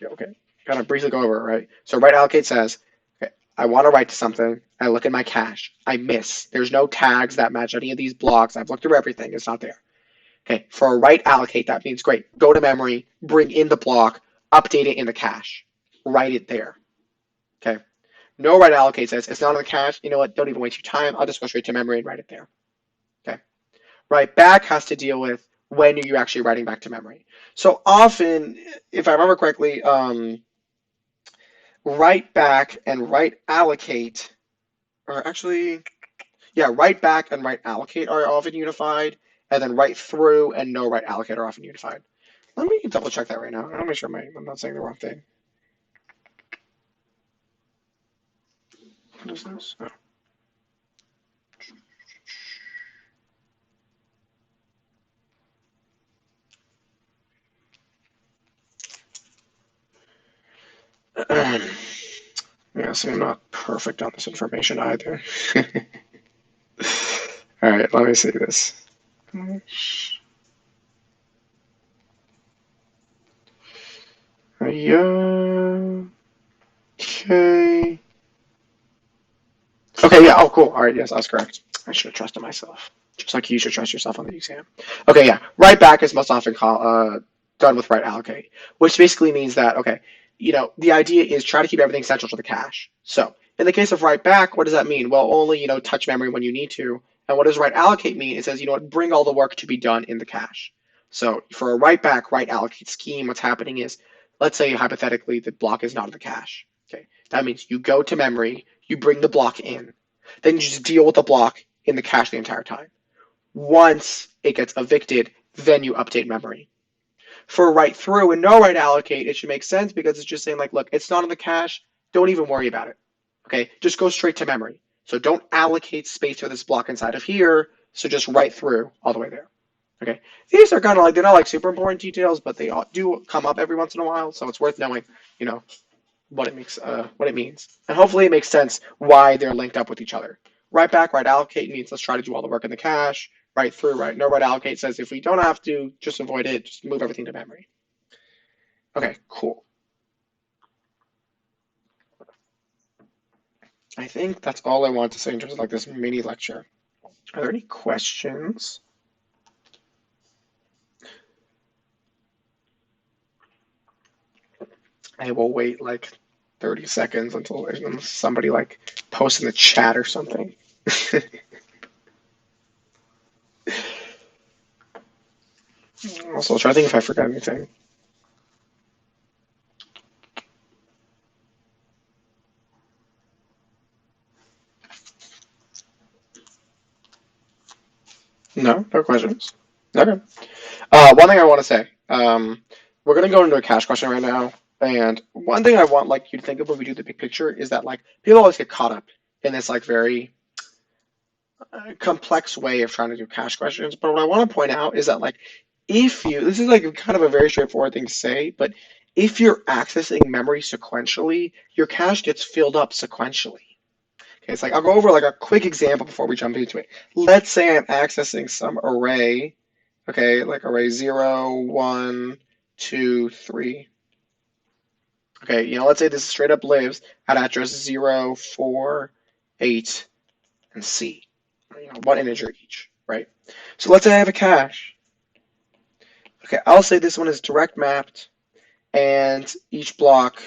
kind of briefly go over it, right? So write allocate says, okay, I want to write to something. I look in my cache. I miss. There's no tags that match any of these blocks. I've looked through everything. It's not there. Okay, for a write allocate, that means great. Go to memory, bring in the block, update it in the cache, write it there. Okay. No write allocate says it's not in the cache. You know what? Don't even waste your time. I'll just go straight to memory and write it there. Okay. Write back has to deal with when you're actually writing back to memory. So often, if I remember correctly, write back and write allocate, or actually, yeah, write back and write allocate are often unified, and then write through and no write allocate are often unified. Let me double check that right now. I want to make sure I'm not saying the wrong thing. What is this? Oh. Yeah, so I'm not perfect on this information either. All right, let me see this. Yeah. Okay. Okay, yeah. Oh, cool. All right, yes, I was correct. I should have trusted myself, just like you should trust yourself on the exam. Okay, yeah. Write back is most often done with write allocate, which basically means that, okay, the idea is try to keep everything central to the cache. So in the case of write back, what does that mean? Well, only, touch memory when you need to. And what does write allocate mean? It says, what, bring all the work to be done in the cache. So for a write back, write allocate scheme, what's happening is, let's say hypothetically the block is not in the cache. Okay, that means you go to memory, you bring the block in, then you just deal with the block in the cache the entire time. Once it gets evicted, then you update memory. For write through and no write allocate, it should make sense because it's just saying like, look, it's not in the cache. Don't even worry about it. Okay, just go straight to memory. So don't allocate space for this block inside of here. So just write through all the way there. Okay, these are kind of like, they're not like super important details, but they do come up every once in a while. So it's worth knowing, what it means, and hopefully it makes sense why they're linked up with each other. Write back, write allocate means let's try to do all the work in the cache. Write through, right? No write allocate says if we don't have to, just avoid it, just move everything to memory. Okay, cool. I think that's all I want to say in terms of like this mini lecture. Are there any questions? I will wait like 30 seconds until somebody like posts in the chat or something. Also, I'll try to think if I forgot anything. No, no questions. Okay. One thing I want to say, we're gonna go into a cache question right now, and one thing I want like you to think of when we do the big picture is that like people always get caught up in this like very complex way of trying to do cache questions. But what I want to point out is that like if you, this is like kind of a very straightforward thing to say, but if you're accessing memory sequentially, your cache gets filled up sequentially. Okay, it's like I'll go over like a quick example before we jump into it. Let's say I'm accessing some array. Okay, like array 0, 1, 2, 3. Okay, let's say this straight up lives at address 0, 4, 8, and C. One integer each, right? So let's say I have a cache. Okay, I'll say this one is direct mapped, and each block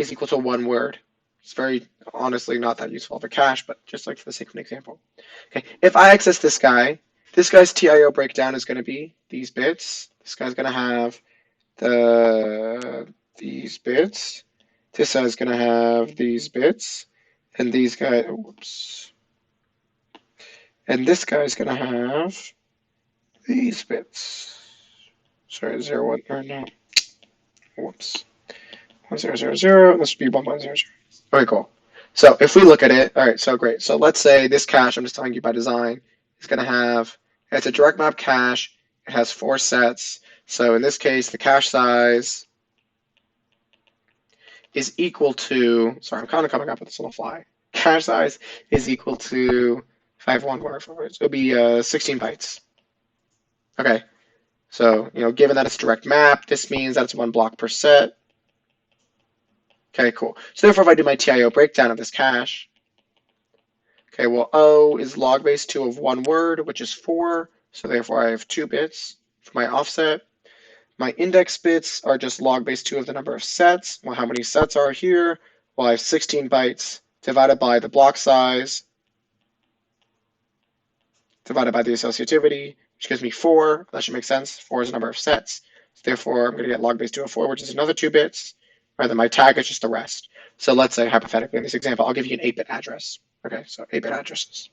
is equal to one word. It's very honestly not that useful of a cache, but just like for the sake of an example. Okay, if I access this guy's TIO breakdown is going to be these bits. This guy's going to have these bits. This guy's going to have these bits, and these guys. Whoops. And this guy's going to have these bits. Sorry, 0, 1, or no. Whoops. 1, 0, 0, 0. This would be 1, 1, 0, 0. Okay, cool. So if we look at it, all right, so great. So let's say this cache, I'm just telling you by design, is going to have, it's a direct map cache. It has 4 sets. So in this case, the cache size is equal to, sorry, I'm kind of coming up with this on the fly. Cache size is equal to, if I have one word for it, so it'll be 16 bytes. Okay, so, given that it's a direct map, this means that it's 1 block per set. Okay, cool. So therefore, if I do my TIO breakdown of this cache, okay, well, O is log base 2 of one word, which is 4. So therefore, I have 2 bits for my offset. My index bits are just log base 2 of the number of sets. Well, how many sets are here? Well, I have 16 bytes divided by the block size divided by the associativity, which gives me 4. That should make sense. 4 is the number of sets. So therefore, I'm going to get log base 2 of 4, which is another 2 bits. Right, then my tag is just the rest. So let's say, hypothetically, in this example, I'll give you an 8-bit address. Okay, so 8-bit addresses.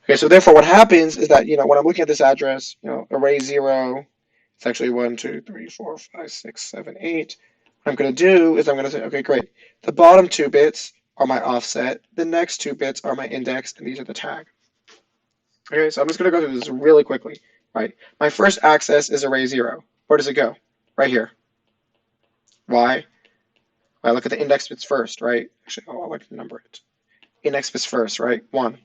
Okay, so therefore what happens is that, when I'm looking at this address, array 0, it's actually 1, 2, 3, 4, 5, 6, 7, 8. What I'm going to do is I'm going to say, okay, great. The bottom 2 bits are my offset. The next 2 bits are my index, and these are the tag. Okay, so I'm just going to go through this really quickly, right? My first access is array 0. Where does it go? Right here. Why? Well, I look at the index bits first, right? Actually, I like to number it. Index bits first, right? 1.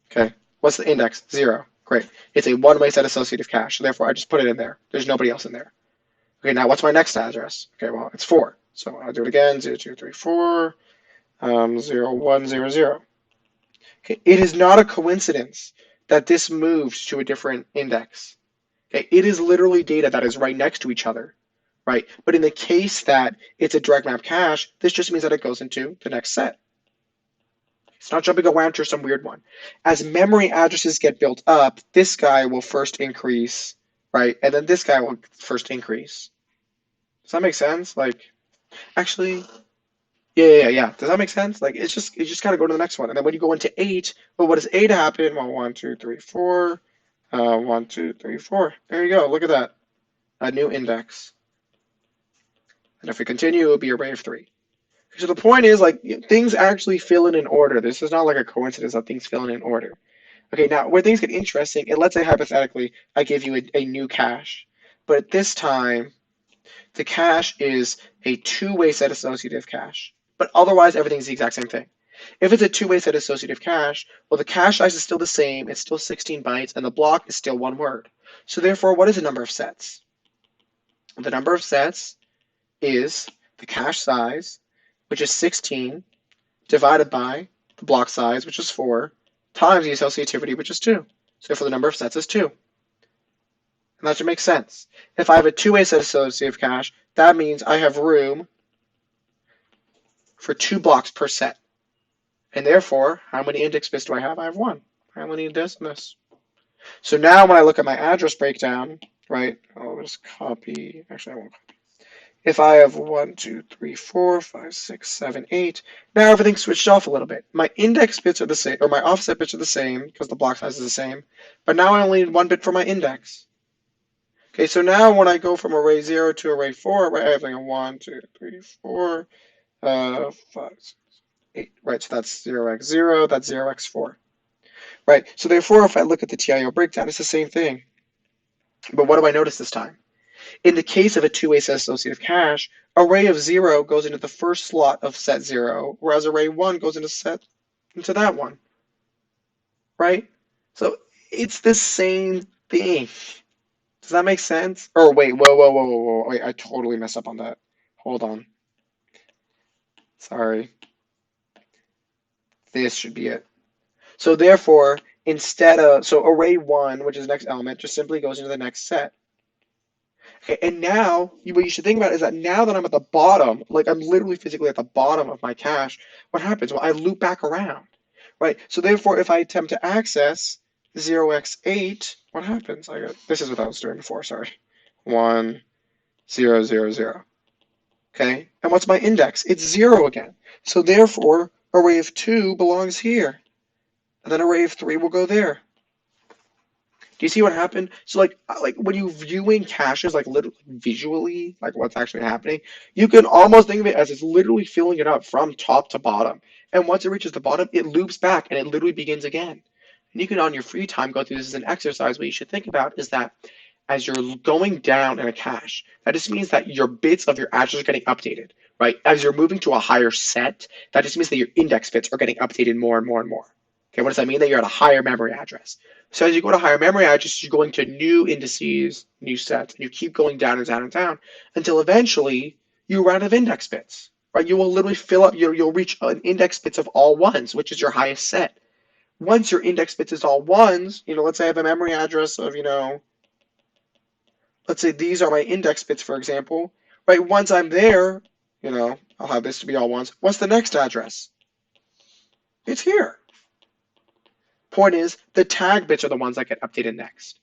Okay. What's the index? 0. Great. It's a one-way set associative cache, so therefore I just put it in there. There's nobody else in there. Okay, now what's my next address? Okay, well, it's 4. So I'll do it again. 0, 2, 3, 4, 0, 1, 0, 0. Okay, it is not a coincidence that this moved to a different index. Okay, it is literally data that is right next to each other, right? But in the case that it's a direct map cache, this just means that it goes into the next set. It's not jumping around to some weird one. As memory addresses get built up, this guy will first increase, right? And then this guy will first increase. Does that make sense? Like, actually, yeah. Does that make sense? Like, it's just kind of go to the next one. And then when you go into 8, well, what does 8 happen? Well, 1, 2, 3, 4. 1, 2, 3, 4. There you go. Look at that. A new index. And if we continue, it will be array of 3. So the point is, like, things actually fill in order. This is not like a coincidence that things fill in order. Okay, now where things get interesting, and let's say hypothetically, I give you a new cache, but at this time, the cache is a two-way set associative cache, but otherwise everything's the exact same thing. If it's a two-way set associative cache, well, the cache size is still the same. It's still 16 bytes, and the block is still one word. So therefore, what is the number of sets? The number of sets is the cache size, which is 16, divided by the block size, which is 4, times the associativity, which is 2. So therefore the number of sets is 2. And that should make sense. If I have a two-way set associative cache, that means I have room for 2 blocks per set. And therefore, how many index bits do I have? I have 1. I only need this and this. So now when I look at my address breakdown, right, I'll just copy, actually I won't copy. If I have 1, 2, 3, 4, 5, 6, 7, 8, now everything's switched off a little bit. My index bits are the same, or my offset bits are the same, because the block size is the same, but now I only need 1 bit for my index. Okay, so now when I go from array 0 to array 4, right, I have like a 1, 2, 3, 4, 5, 6, 8, right, so that's 0x0, that's 0x4. Right, so therefore if I look at the TIO breakdown, it's the same thing. But what do I notice this time? In the case of a two-way set associative cache, array of 0 goes into the first slot of set 0, whereas array 1 goes into that one. Right? So it's the same thing. Does that make sense? Or wait, whoa. Wait, I totally messed up on that. Hold on. Sorry. This should be it. So therefore, so array 1, which is the next element, just simply goes into the next set. Okay, and now what you should think about is that now that I'm at the bottom, like I'm literally physically at the bottom of my cache, what happens? Well, I loop back around, right? So therefore, if I attempt to access 0x8, what happens? This is what I was doing before, sorry. 1, 0, 0, 0. Okay, and what's my index? It's 0 again. So therefore, array of 2 belongs here, and then array of 3 will go there. Do you see what happened? So like when you viewing caches like literally visually, like what's actually happening, you can almost think of it as it's literally filling it up from top to bottom. And once it reaches the bottom, it loops back and it literally begins again. And you can on your free time go through this as an exercise. What you should think about is that as you're going down in a cache, that just means that your bits of your address are getting updated, right? As you're moving to a higher set, that just means that your index bits are getting updated more and more and more. Okay, what does that mean? That you're at a higher memory address. So as you go to higher memory addresses, you're going to new indices, new sets, and you keep going down and down and down until eventually you run out of index bits, right? You will literally fill up, you'll reach an index bits of all ones, which is your highest set. Once your index bits is all ones, let's say I have a memory address of, let's say these are my index bits, for example, right? Once I'm there, I'll have this to be all ones. What's the next address? It's here. Point is, the tag bits are the ones that get updated next.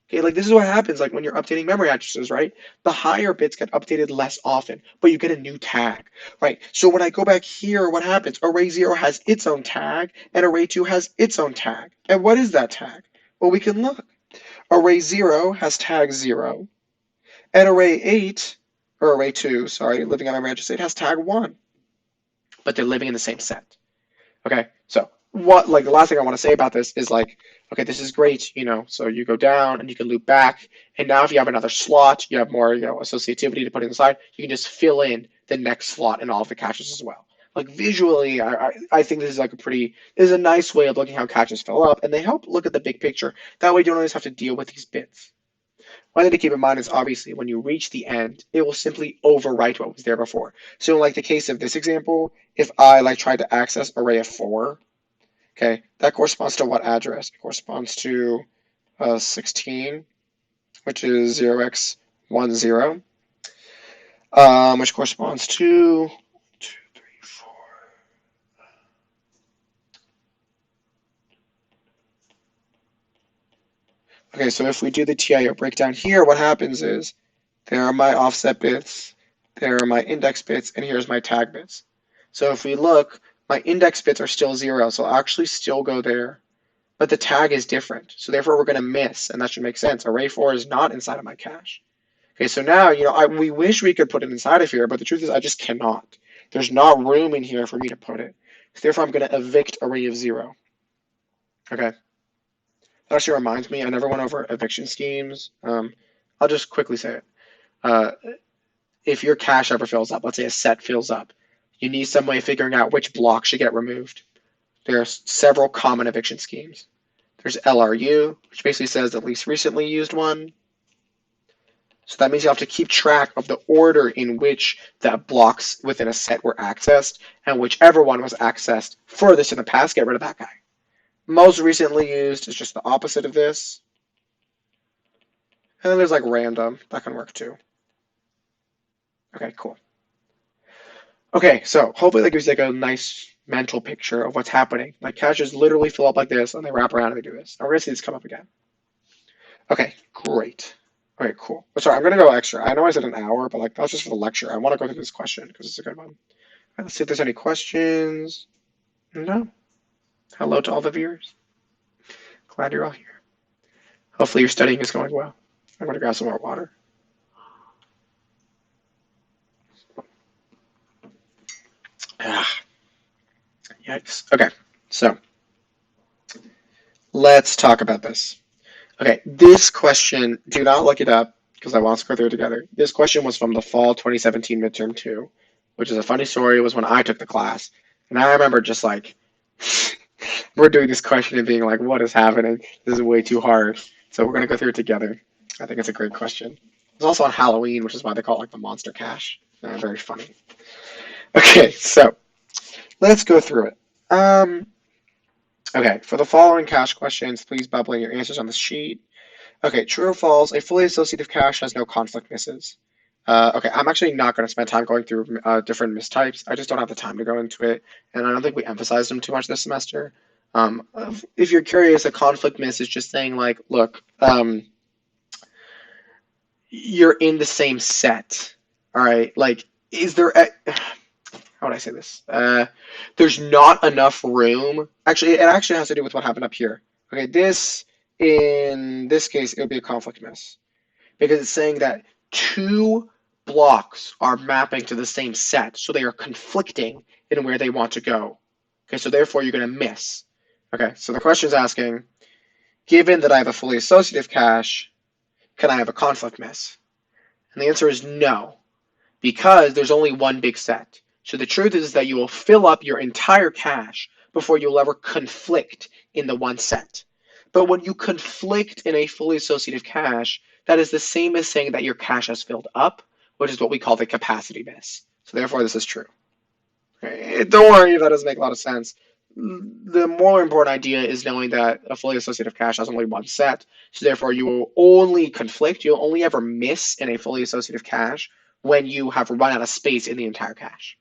Okay, like this is what happens like when you're updating memory addresses, right? The higher bits get updated less often, but you get a new tag, right? So when I go back here, what happens? Array 0 has its own tag, and array 2 has its own tag. And what is that tag? Well, we can look. Array 0 has tag 0, and array 8, or array 2, sorry, living on memory address 8 has tag 1, but they're living in the same set. Okay, so the last thing I want to say about this is okay, this is great, so you go down and you can loop back, and now if you have another slot, you have more, associativity to put inside, you can just fill in the next slot in all of the caches as well. Like visually, I think this is this is a nice way of looking how caches fill up, and they help look at the big picture. That way you don't always have to deal with these bits. One thing to keep in mind is obviously when you reach the end, it will simply overwrite what was there before. So in like the case of this example, if I tried to access array of 4, okay, that corresponds to what address? It corresponds to 16, which is 0x10, which corresponds to 2, 3, 4. Okay, so if we do the TIO breakdown here, what happens is there are my offset bits, there are my index bits, and here's my tag bits. So if we look, my index bits are still 0, so I'll actually still go there, but the tag is different. So therefore we're going to miss, and that should make sense. Array 4 is not inside of my cache. Okay, so now, we wish we could put it inside of here, but the truth is I just cannot. There's not room in here for me to put it. So therefore I'm going to evict array of 0. Okay. That actually reminds me, I never went over eviction schemes. I'll just quickly say it. Uh, if your cache ever fills up, let's say a set fills up, you need some way of figuring out which block should get removed. There are several common eviction schemes. There's LRU, which basically says the least recently used one. So that means you have to keep track of the order in which the blocks within a set were accessed, and whichever one was accessed furthest in the past, get rid of that guy. Most recently used is just the opposite of this. And then there's random. That can work too. Okay, cool. Okay, so hopefully that gives you a nice mental picture of what's happening. Caches literally fill up like this, and they wrap around and they do this. Now we're going to see this come up again. Okay, great. Okay, cool. Sorry, I'm going to go extra. I know I said an hour, but that was just for the lecture. I want to go through this question because it's a good one. All right, let's see if there's any questions. No? Hello to all the viewers. Glad you're all here. Hopefully your studying is going well. I'm going to grab some more water. Yikes. Okay, so let's talk about this. Okay, this question, do not look it up because I want us to go through it together. This question was from the fall 2017 midterm 2, which is a funny story. It was when I took the class. And I remember just we're doing this question and being what is happening? This is way too hard. So we're going to go through it together. I think it's a great question. It's also on Halloween, which is why they call it the monster cache. Very funny. Okay, so let's go through it. Okay, for the following cache questions, please bubble in your answers on the sheet. Okay, true or false, a fully associative cache has no conflict misses. Okay, I'm actually not going to spend time going through different mistypes. I just don't have the time to go into it, and I don't think we emphasized them too much this semester. If you're curious, a conflict miss is just saying like, look, you're in the same set. All right, like, is there how would I say this? There's not enough room. Actually, it actually has to do with what happened up here. Okay, this in this case, it would be a conflict miss because it's saying that two blocks are mapping to the same set, so they are conflicting in where they want to go. Okay, so therefore you're going to miss. Okay, so the question is asking, given that I have a fully associative cache, can I have a conflict miss? And the answer is no, because there's only one big set. So the truth is that you will fill up your entire cache before you'll ever conflict in the one set. But when you conflict in a fully associative cache, that is the same as saying that your cache has filled up, which is what we call the capacity miss. So therefore, this is true. Okay, don't worry if that doesn't make a lot of sense. The more important idea is knowing that a fully associative cache has only one set. So therefore, you will only conflict, you'll only ever miss in a fully associative cache when you have run out of space in the entire cache.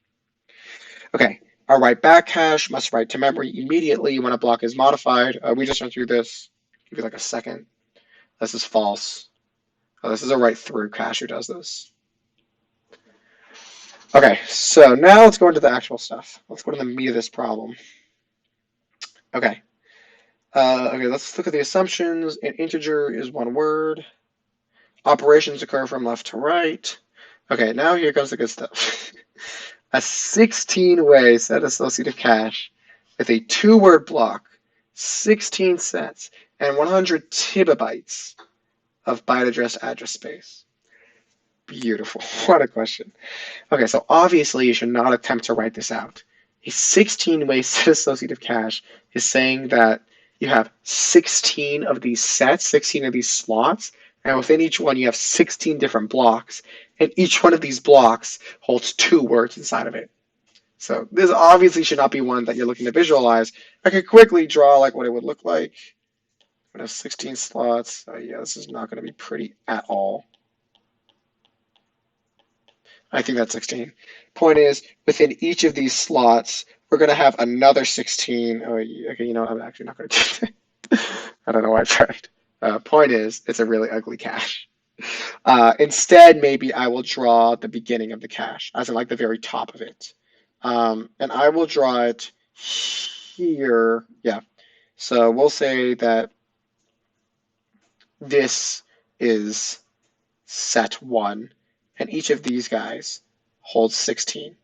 Okay, our write back cache must write to memory immediately when a block is modified. We just went through this. Give you like a second. This is false. Oh, this is a write through cache who does this. Okay, so now let's go into the actual stuff. Let's go to the meat of this problem. Okay. Okay, let's look at the assumptions. An integer is one word. Operations occur from left to right. Okay, now here comes the good stuff. A 16-way set associative cache with a two-word block, 16 sets, and 100 tibibytes of byte address space. Beautiful. What a question. Okay, so obviously you should not attempt to write this out. A 16-way set associative cache is saying that you have 16 of these sets, 16 of these slots, and within each one you have 16 different blocks, and each one of these blocks holds two words inside of it. So this obviously should not be one that you're looking to visualize. I could quickly draw like what it would look like. I have 16 slots. Yeah, this is not going to be pretty at all. I think that's 16. Point is, within each of these slots, we're going to have another 16. Oh, okay, you know, I'm actually not going to do that. I don't know why I tried. Point is, it's a really ugly cache. Instead, maybe I will draw the beginning of the cache, as in like the very top of it. And I will draw it here. Yeah. So we'll say that this is set 1, and each of these guys holds 16.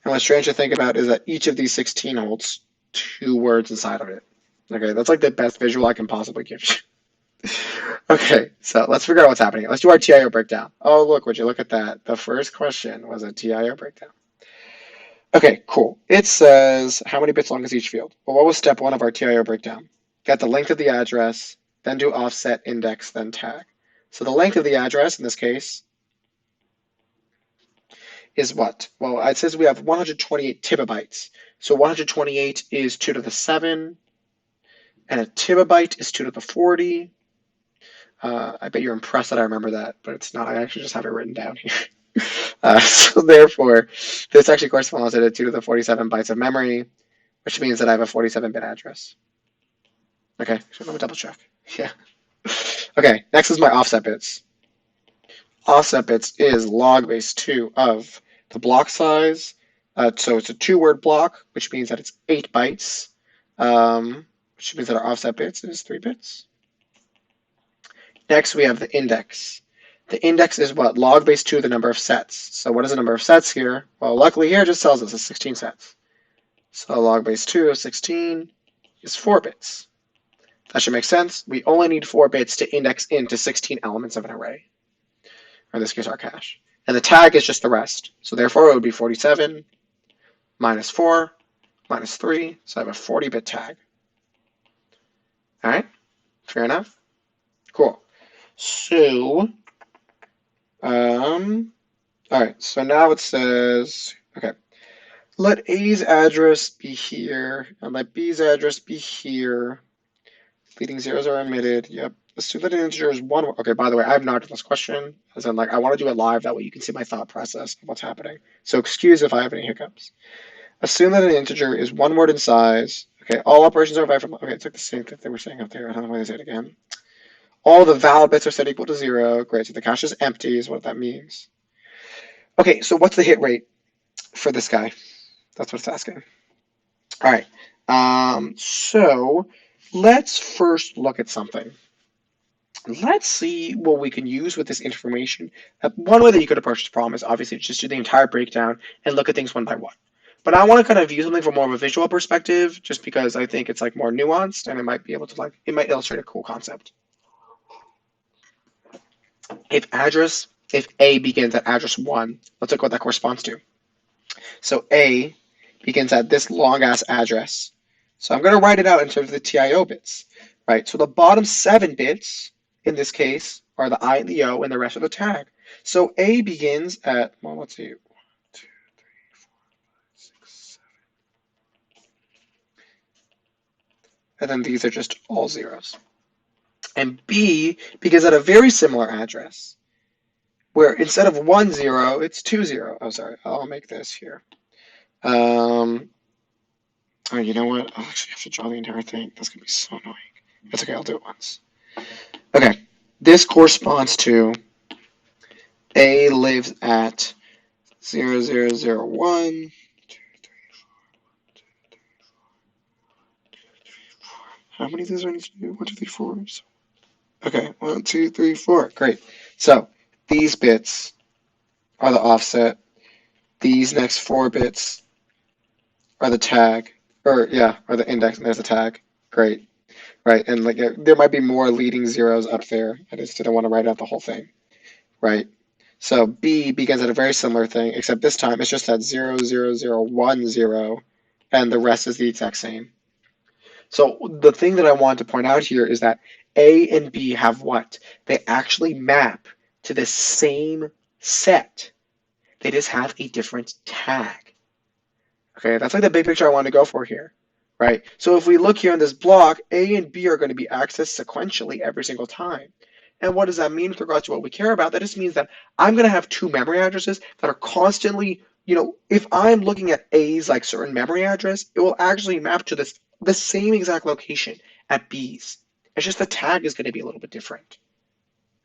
And what's strange to think about is that each of these 16 holds two words inside of it. Okay, that's like the best visual I can possibly give you. Okay, so let's figure out what's happening. Let's do our TIO breakdown. Oh, look, would you look at that? The first question was a TIO breakdown. Okay, cool. It says, how many bits long is each field? Well, what was step 1 of our TIO breakdown? Get the length of the address, then do offset, index, then tag. So the length of the address, in this case, is what? Well, it says we have 128 tibibytes. So 128 is 2 to the 7, and a tibibyte is 2 to the 40. I bet you're impressed that I remember that, but it's not. I actually just have it written down here. So therefore, this actually corresponds to 2 to the 47 bytes of memory, which means that I have a 47-bit address. Okay, so let me double check. Yeah. Okay, next is my offset bits. Offset bits is log base 2 of the block size. So it's a two-word block, which means that it's 8 bytes, which means that our offset bits is 3 bits. Next, we have the index. The index is what? Log base 2, the number of sets. So what is the number of sets here? Well, luckily here it just tells us it's 16 sets. So log base 2 of 16 is 4 bits. That should make sense. We only need 4 bits to index into 16 elements of an array, or in this case, our cache. And the tag is just the rest. So therefore, it would be 47 minus 4 minus 3. So I have a 40-bit tag. All right, fair enough. Cool. So, all right. So now it says, okay. let A's address be here, and let B's address be here. Leading zeros are omitted. Yep. Assume that an integer is one. Okay, by the way, I have not done this question, as in, like, I want to do it live. That way you can see my thought process of what's happening. So excuse if I have any hiccups. Assume that an integer is one word in size. Okay, all operations are by from. Okay, it's like the same thing they were saying up there. I don't know why they say it again. All the valid bits are set equal to 0. Great, so the cache is empty, is what that means. Okay, so what's the hit rate for this guy? That's what it's asking. All right. So let's first look at something. Let's see what we can use with this information. One way that you could approach this problem is obviously just do the entire breakdown and look at things one by one. But I want to kind of view something from more of a visual perspective, just because I think it's like more nuanced and it might be able to it might illustrate a cool concept. If A begins at address 1, let's look what that corresponds to. So A begins at this long ass address. So I'm going to write it out in terms of the TIO bits, right? So the bottom 7 bits in this case are the I and the O, and the rest of the tag. So A begins at, well, let's see, 1, 2, 3, 4, 5, 6, 7. And then these are just all zeros. And B begins at a very similar address, where instead of 1 0, it's 2 0. Oh, sorry, I'll make this here. Oh, you know what? I'll actually have to draw the entire thing. That's going to be so annoying. That's okay, I'll do it once. Okay, this corresponds to A lives at 0, 0, 0, 1, 2, 3, 4. How many of these are need to do? 1, 2, 3, 4. Okay, 1, 2, 3, 4. Great. So these bits are the offset. These next 4 bits are the tag, or yeah, are the index, and there's the tag. Great. Right, and like there might be more leading zeros up there. I just didn't want to write out the whole thing. Right. So B begins at a very similar thing, except this time it's just at 0, 0, 0, 1, 0, and the rest is the exact same. So the thing that I want to point out here is that A and B have what? They actually map to the same set. They just have a different tag. Okay, that's like the big picture I want to go for here, right? So if we look here in this block, A and B are going to be accessed sequentially every single time. And what does that mean with regards to what we care about? That just means that I'm going to have 2 memory addresses that are constantly, if I'm looking at A's like certain memory address, it will actually map to the same exact location at B's. It's just the tag is going to be a little bit different.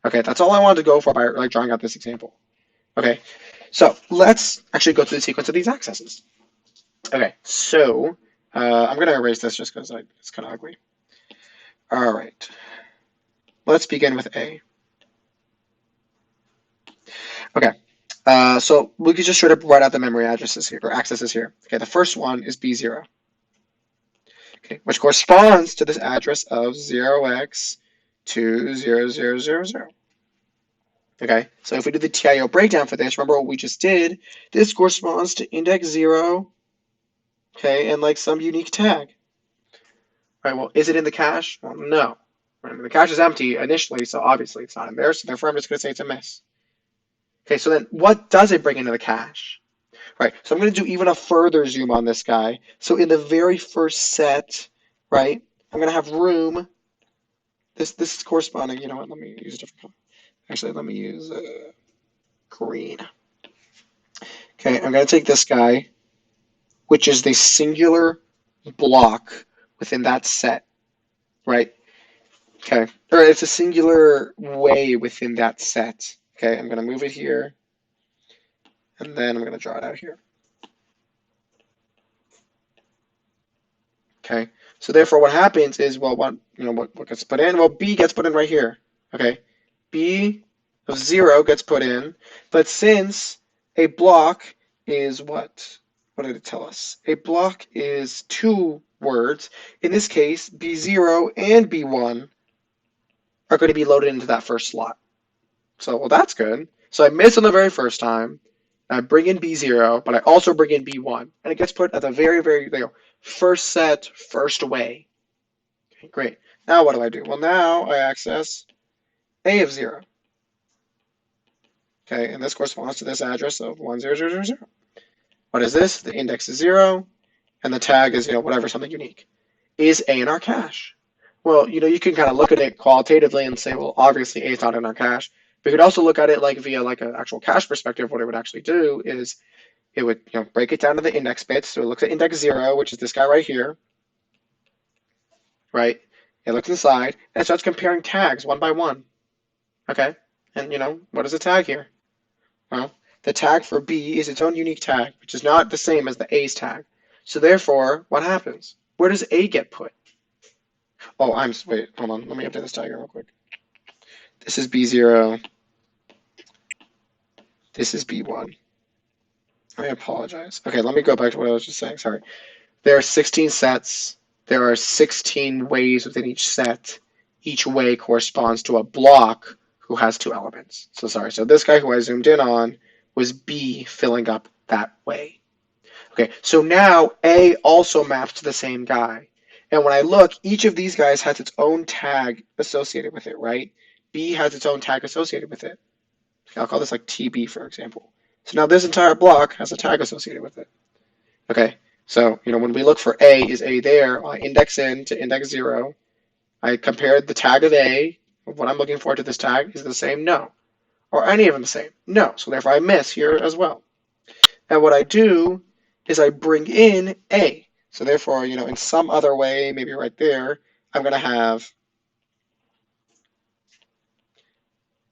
Okay, that's all I wanted to go for by like drawing out this example. Okay, so let's actually go through the sequence of these accesses. Okay, so I'm going to erase this just because it's kind of ugly. All right, let's begin with A. Okay, so we could just straight up write out the memory addresses here, or accesses here. Okay, the first one is B0, okay, which corresponds to this address of 0x200000. Okay, so if we do the TIO breakdown for this, remember what we just did, this corresponds to index 0, okay, and like some unique tag. Right, well, is it in the cache? Well, no. Right, the cache is empty initially, so obviously it's not in there, so therefore I'm just going to say it's a miss. Okay, so then what does it bring into the cache? Right, so I'm going to do even a further zoom on this guy. So in the very first set, right, I'm going to have room. This is corresponding, you know what, let me use a different color. Actually, let me use green. Okay, I'm going to take this guy, which is the singular block within that set, right? Okay, or it's a singular way within that set. Okay, I'm going to move it here, and then I'm going to draw it out here. Okay, so therefore what happens is, well, what gets put in? Well, B gets put in right here. Okay, B of 0 gets put in, but since a block is what? What did it tell us? A block is 2 words. In this case, B0 and B1 are going to be loaded into that first slot. So, well, that's good. So I miss on the very first time. I bring in B0, but I also bring in B1. And it gets put at the very, very first set, first way. Okay, great. Now what do? Well, now I access A of 0. Okay, and this corresponds to this address of 10000. What is this? The index is 0, and the tag is, whatever, something unique. Is A in our cache? Well, you can kind of look at it qualitatively and say, well, obviously A is not in our cache. But you could also look at it like via like an actual cache perspective. What it would actually do is it would break it down to the index bits. So it looks at index 0, which is this guy right here, right? It looks inside and it starts comparing tags one by one. Okay, and what is the tag here? Well, the tag for B is its own unique tag, which is not the same as the A's tag. So therefore, what happens? Where does A get put? Oh, wait, hold on. Let me update this diagram real quick. This is B0. This is B1. I apologize. Okay, let me go back to what I was just saying. Sorry. There are 16 sets. There are 16 ways within each set. Each way corresponds to a block who has 2 elements. So sorry. So this guy who I zoomed in on was B filling up that way. Okay, so now A also maps to the same guy. And when I look, each of these guys has its own tag associated with it, right? B has its own tag associated with it. I'll call this like TB, for example. So now this entire block has a tag associated with it. Okay, so when we look for A, is A there? I index in to index 0. I compared the tag of A, of what I'm looking for, to this tag. Is it the same? No. Are any of them the same? No. So therefore I miss here as well. And what I do is I bring in A. So therefore, in some other way, maybe right there, I'm going to have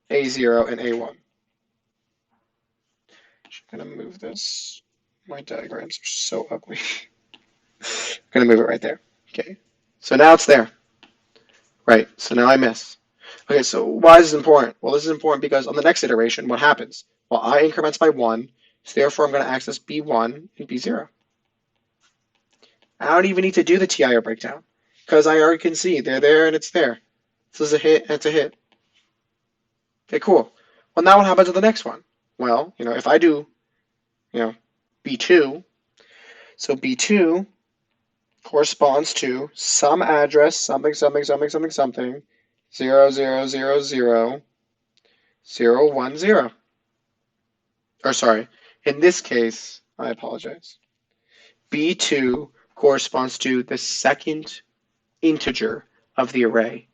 A0 and A1. I'm going to move this. My diagrams are so ugly. I'm going to move it right there. Okay. So now it's there. Right. So now I miss. Okay, so why is this important? Well, this is important because on the next iteration, what happens? Well, I increments by 1, so therefore I'm going to access B1 and B0. I don't even need to do the TIO breakdown because I already can see they're there and it's there. This is a hit and it's a hit. Okay, cool. Well, now what happens to the next one? Well, if I do, B2, so B2 corresponds to some address, something, something, something, something, something, 0, 0, 0, 0, 0, 1, 0. Or sorry, in this case, I apologize. B2 corresponds to the second integer of the array.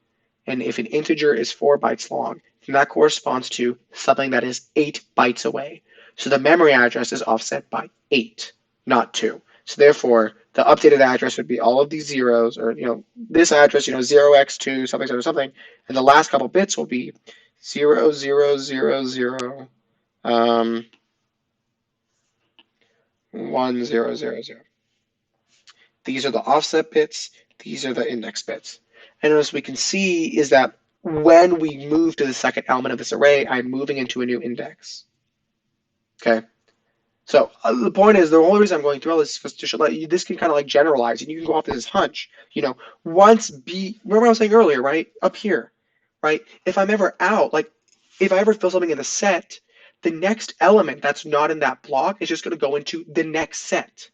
And if an integer is 4 bytes long, then that corresponds to something that is 8 bytes away. So the memory address is offset by 8, not 2. So therefore, the updated address would be all of these zeros, or this address, 0x2 something something something, and the last couple bits will be 0 0 0 0 1 0 0 0. These are the offset bits. These are the index bits. And as we can see is that when we move to the second element of this array, I'm moving into a new index. Okay. So the point is, the only reason I'm going through all this is to show that this can kind of like generalize, and you can go off this hunch. Once B, remember what I was saying earlier, right? Up here, right? If I'm ever out, like if I ever fill something in the set, the next element that's not in that block is just going to go into the next set,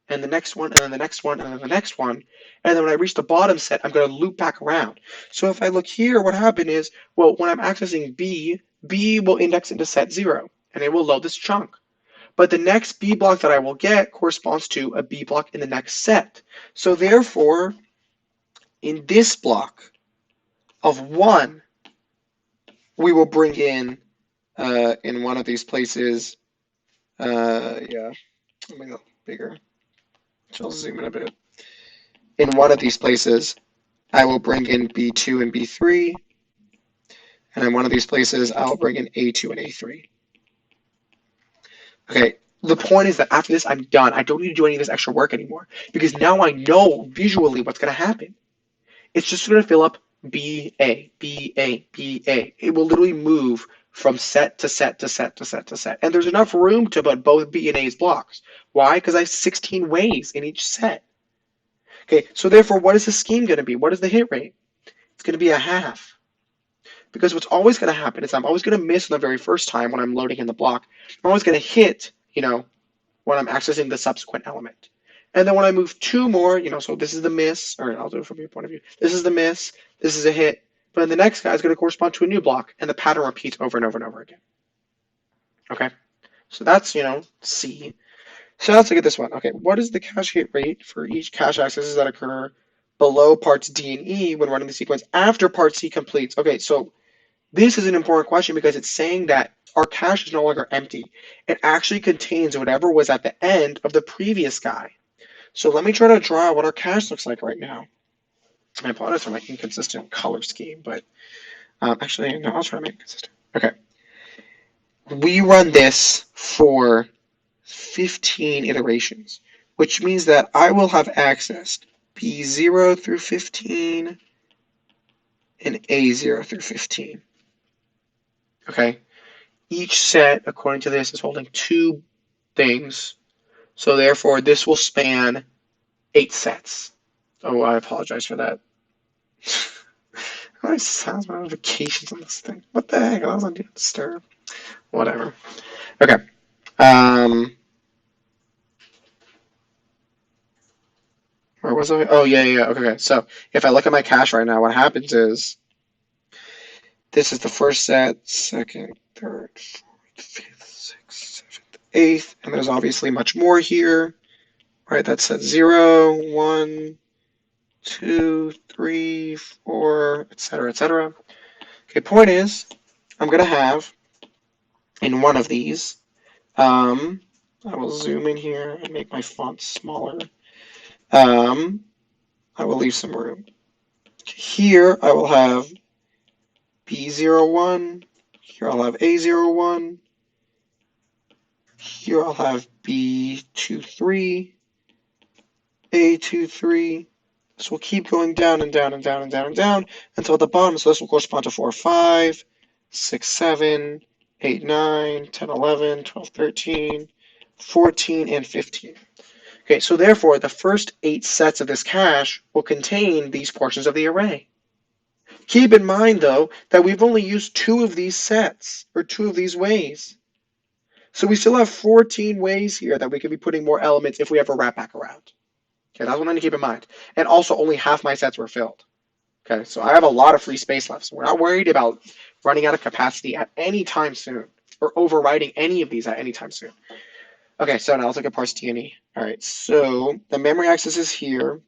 and the next one, and then the next one, and then the next one. And then when I reach the bottom set, I'm going to loop back around. So if I look here, what happened is, well, when I'm accessing B, B will index into set 0, and it will load this chunk. But the next B block that I will get corresponds to a B block in the next set. So therefore, in this block of 1, we will bring in one of these places, yeah, let me go bigger. I'll zoom in a bit. In one of these places, I will bring in B2 and B3, and in one of these places, I'll bring in A2 and A3. Okay, the point is that after this, I'm done. I don't need to do any of this extra work anymore because now I know visually what's going to happen. It's just going to fill up B, A, B, A, B, A. It will literally move from set to set to set to set to set. And there's enough room to put both B and A's blocks. Why? Because I have 16 ways in each set. Okay, so therefore, what is the scheme going to be? What is the hit rate? It's going to be a half. Because what's always going to happen is I'm always going to miss on the very first time when I'm loading in the block. I'm always going to hit, when I'm accessing the subsequent element. And then when I move 2 more, so this is the miss, or I'll do it from your point of view. This is the miss, this is a hit, but then the next guy is going to correspond to a new block, and the pattern repeats over and over and over again. Okay, so that's, C. So let's look at this one. Okay, what is the cache hit rate for each cache accesses that occur below parts D and E when running the sequence after part C completes? Okay, so this is an important question because it's saying that our cache is no longer empty. It actually contains whatever was at the end of the previous guy. So let me try to draw what our cache looks like right now. I apologize for my inconsistent color scheme, but actually, no, I'll try to make it consistent. Okay. We run this for 15 iterations, which means that I will have accessed B0 through 15 and A0 through 15. Okay. Each set, according to this, is holding two things. So therefore, this will span 8 sets. Oh, I apologize for that. My sounds, my notifications on this thing. What the heck? I was on Do Not Disturb. Whatever. Okay. Um, where was I? Oh, yeah, yeah, yeah. Okay, okay. So if I look at my cache right now, what happens is this is the first set, second, third, fourth, fifth, sixth, seventh, eighth, and there's obviously much more here. Right, that's set 0, 1, 2, 3, 4, etc., etc. Okay, point is, I'm gonna have in one of these, um, I will zoom in here and make my font smaller. Um, I will leave some room. Here I will have B01. Here I'll have A01. Here I'll have B23, A23. This will keep going down and down and down and down and down until at the bottom. So this will correspond to 4, 5, 6, 7, 8, 9, 10, 11, 12, 13, 14, and 15. Okay, so therefore the first 8 sets of this cache will contain these portions of the array. Keep in mind, though, that we've only used 2 of these sets, or 2 of these ways. So we still have 14 ways here that we could be putting more elements if we ever wrap back around. Okay, that's one thing to keep in mind. And also, only half my sets were filled. Okay, so I have a lot of free space left. So we're not worried about running out of capacity at any time soon, or overriding any of these at any time soon. Okay, so now let's look at parse T and E. All right, so the memory access is here.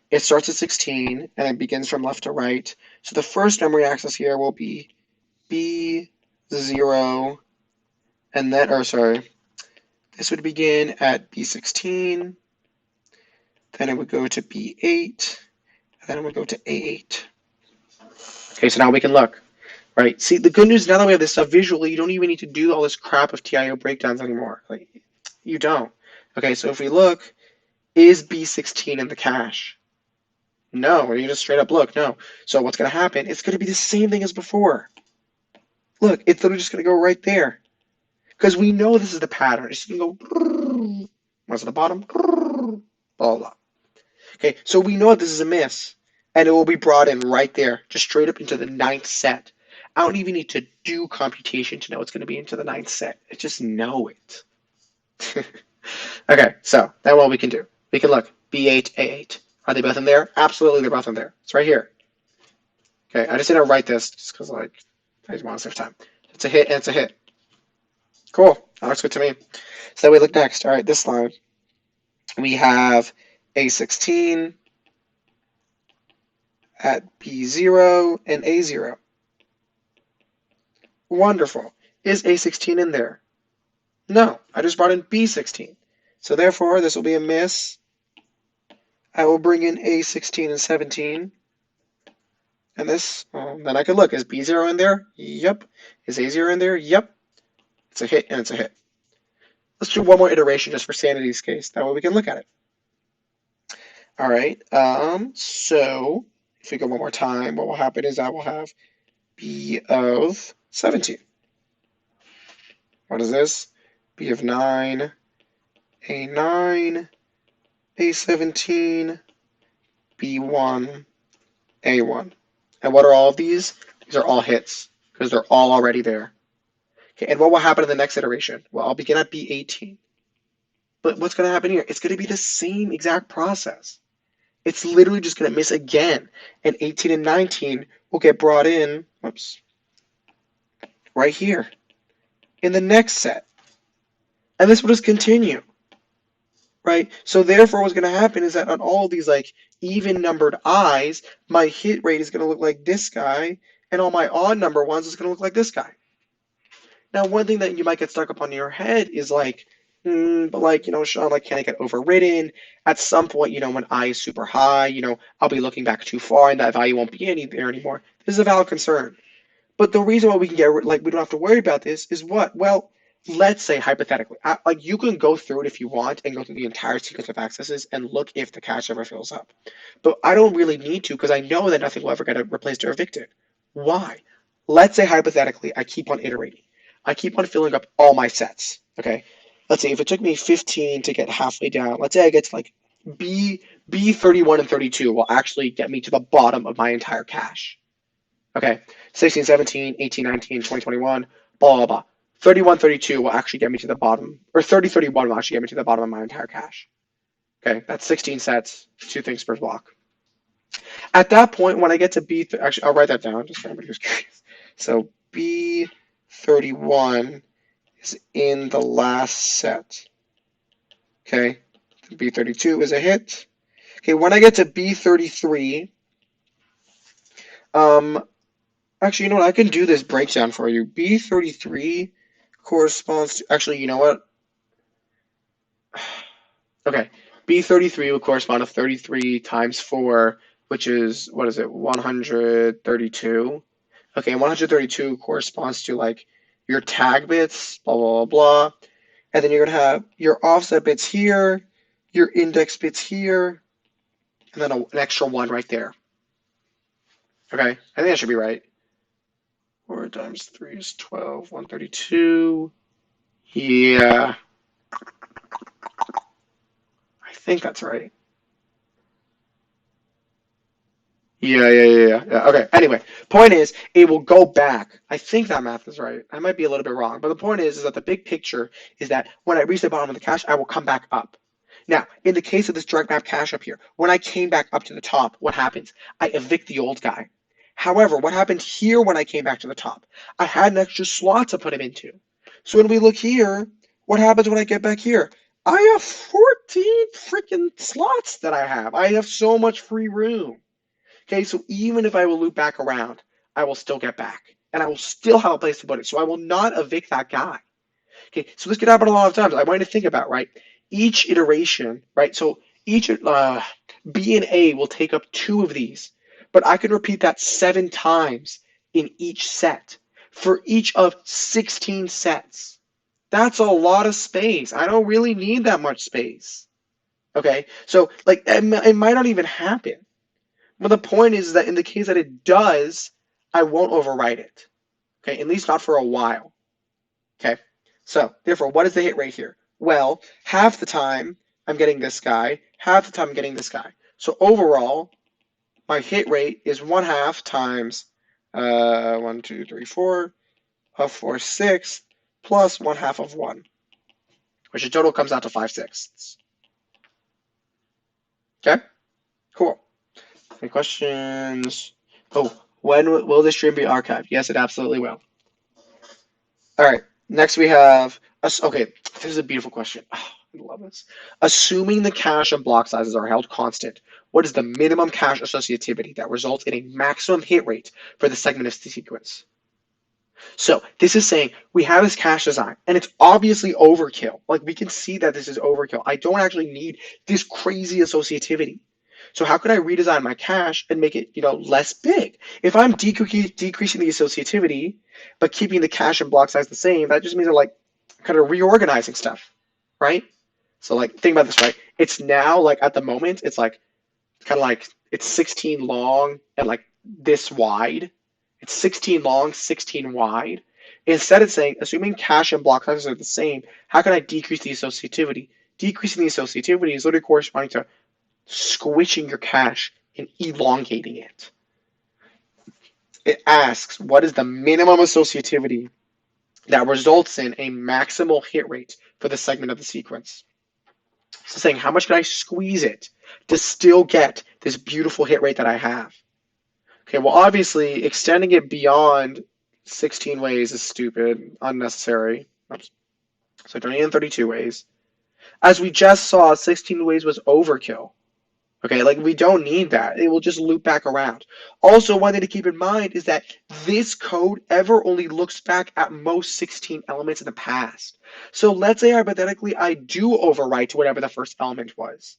It starts at 16 and it begins from left to right. So the first memory access here will be B0 and then, or sorry, this would begin at B16, then it would go to B8, and then it would go to A8. Okay, so now we can look, right? See, the good news now that we have this stuff visually, you don't even need to do all this crap of TIO breakdowns anymore. Like, you don't. Okay, so if we look, is B16 in the cache? No, or you just straight up look, no. So what's going to happen? It's going to be the same thing as before. Look, it's literally just going to go right there. Because we know this is the pattern. It's going to go, what's at the bottom? Blah, blah. Okay, so we know that this is a miss. And it will be brought in right there, just straight up into the 9th set. I don't even need to do computation to know it's going to be into the 9th set. I just know it. Okay, so then what we can do. We can look, B8, A8. Are they both in there? Absolutely, they're both in there. It's right here. Okay, I just didn't write this just because, like, I just want to save time. It's a hit and it's a hit. Cool, that looks good to me. So we look next. All right, this line. We have A16 at B0 and A0. Wonderful. Is A16 in there? No, I just brought in B16. So therefore, this will be a miss. I will bring in A16 and 17. And this, then I can look. Is B0 in there? Yep. Is A0 in there? Yep. It's a hit and it's a hit. Let's do one more iteration just for sanity's case. That way we can look at it. All right. So if we go one more time, what will happen is I will have B of 17. What is this? B of 9, A9, A17, B1, A1. And what are all of these? These are all hits because they're all already there. Okay, and what will happen in the next iteration? Well, I'll begin at B18. But what's going to happen here? It's going to be the same exact process. It's literally just going to miss again. And 18 and 19 will get brought in, whoops, right here in the next set. And this will just continue. right? So therefore, what's going to happen is that on all these like even numbered i's, my hit rate is going to look like this guy, and all my odd number ones is going to look like this guy. Now, one thing that you might get stuck up on your head is like, but like, Sean, like, can I get overridden? At some point, when I is super high, I'll be looking back too far and that value won't be there anymore. This is a valid concern. But the reason why we can we don't have to worry about this is what? Well, let's say hypothetically, like you can go through it if you want and go through the entire sequence of accesses and look if the cache ever fills up. But I don't really need to because I know that nothing will ever get replaced or evicted. Why? Let's say hypothetically, I keep on iterating. I keep on filling up all my sets. Okay. Let's say if it took me 15 to get halfway down, let's say I get to like B 31 and 32 will actually get me to the bottom of my entire cache. Okay, 16, 17, 18, 19, 20, 21, blah, blah, blah. 31, 32 will actually get me to the bottom, or 30, 31 will actually get me to the bottom of my entire cache. Okay, that's 16 sets, 2 things per block. At that point, when I get to actually, I'll write that down just for anybody who's curious. So B31 is in the last set. Okay, B32 is a hit. Okay, when I get to B33, um, actually, you know what? I can do this breakdown for you. B33 corresponds to, actually, you know what? Okay, B33 will correspond to 33 times 4, which is, what is it, 132. Okay, 132 corresponds to like your tag bits, blah, blah, blah, blah. And then you're going to have your offset bits here, your index bits here, and then an extra one right there. Okay, I think that should be right. 4 times 3 is 12, 132. Yeah, I think that's right. Yeah. Okay. Anyway, point is, it will go back. I think that math is right. I might be a little bit wrong, but the point is that the big picture is that when I reach the bottom of the cache, I will come back up. Now, in the case of this direct map cache up here, when I came back up to the top, what happens? I evict the old guy. However, what happened here when I came back to the top? I had an extra slot to put him into. So when we look here, what happens when I get back here? I have 14 freaking slots that I have. I have so much free room. Okay, so even if I will loop back around, I will still get back. And I will still have a place to put it. So I will not evict that guy. Okay, so this could happen a lot of times. I want you to think about, right? Each iteration, right? So each B and A will take up 2 of these, but I can repeat that 7 times in each set for each of 16 sets. That's a lot of space. I don't really need that much space. Okay, so like it might not even happen. But the point is that in the case that it does, I won't overwrite it. Okay, at least not for a while. Okay, so therefore, what is the hit rate here? Well, half the time I'm getting this guy, half the time I'm getting this guy. So overall, my hit rate is 1/2 times 1, 2, 3, 4 of 4 sixths plus 1/2 of 1, which in total comes out to 5/6. Okay, cool. Any questions? Oh, when will this stream be archived? Yes, it absolutely will. All right. Next we have okay. This is a beautiful question. Oh, I love this. Assuming the cache and block sizes are held constant, what is the minimum cache associativity that results in a maximum hit rate for the segment of the sequence? So this is saying we have this cache design, and it's obviously overkill. Like we can see that this is overkill. I don't actually need this crazy associativity. So how could I redesign my cache and make it, less big? If I'm decreasing the associativity, but keeping the cache and block size the same, that just means I'm like kind of reorganizing stuff, right? So like think about this, right? It's now like at the moment, it's like kind of like it's 16 long and like this wide. It's 16 long, 16 wide. Instead, it's saying, assuming cache and block sizes are the same, how can I decrease the associativity? Decreasing the associativity is literally corresponding to squishing your cache and elongating it. It asks, what is the minimum associativity that results in a maximal hit rate for the segment of the sequence? So saying, how much can I squeeze it to still get this beautiful hit rate that I have? Okay, well, obviously, extending it beyond 16 ways is stupid, unnecessary. Oops. So turning it in 32 ways. As we just saw, 16 ways was overkill. Okay, like we don't need that. It will just loop back around. Also, one thing to keep in mind is that this code ever only looks back at most 16 elements in the past. So let's say hypothetically I do overwrite to whatever the first element was.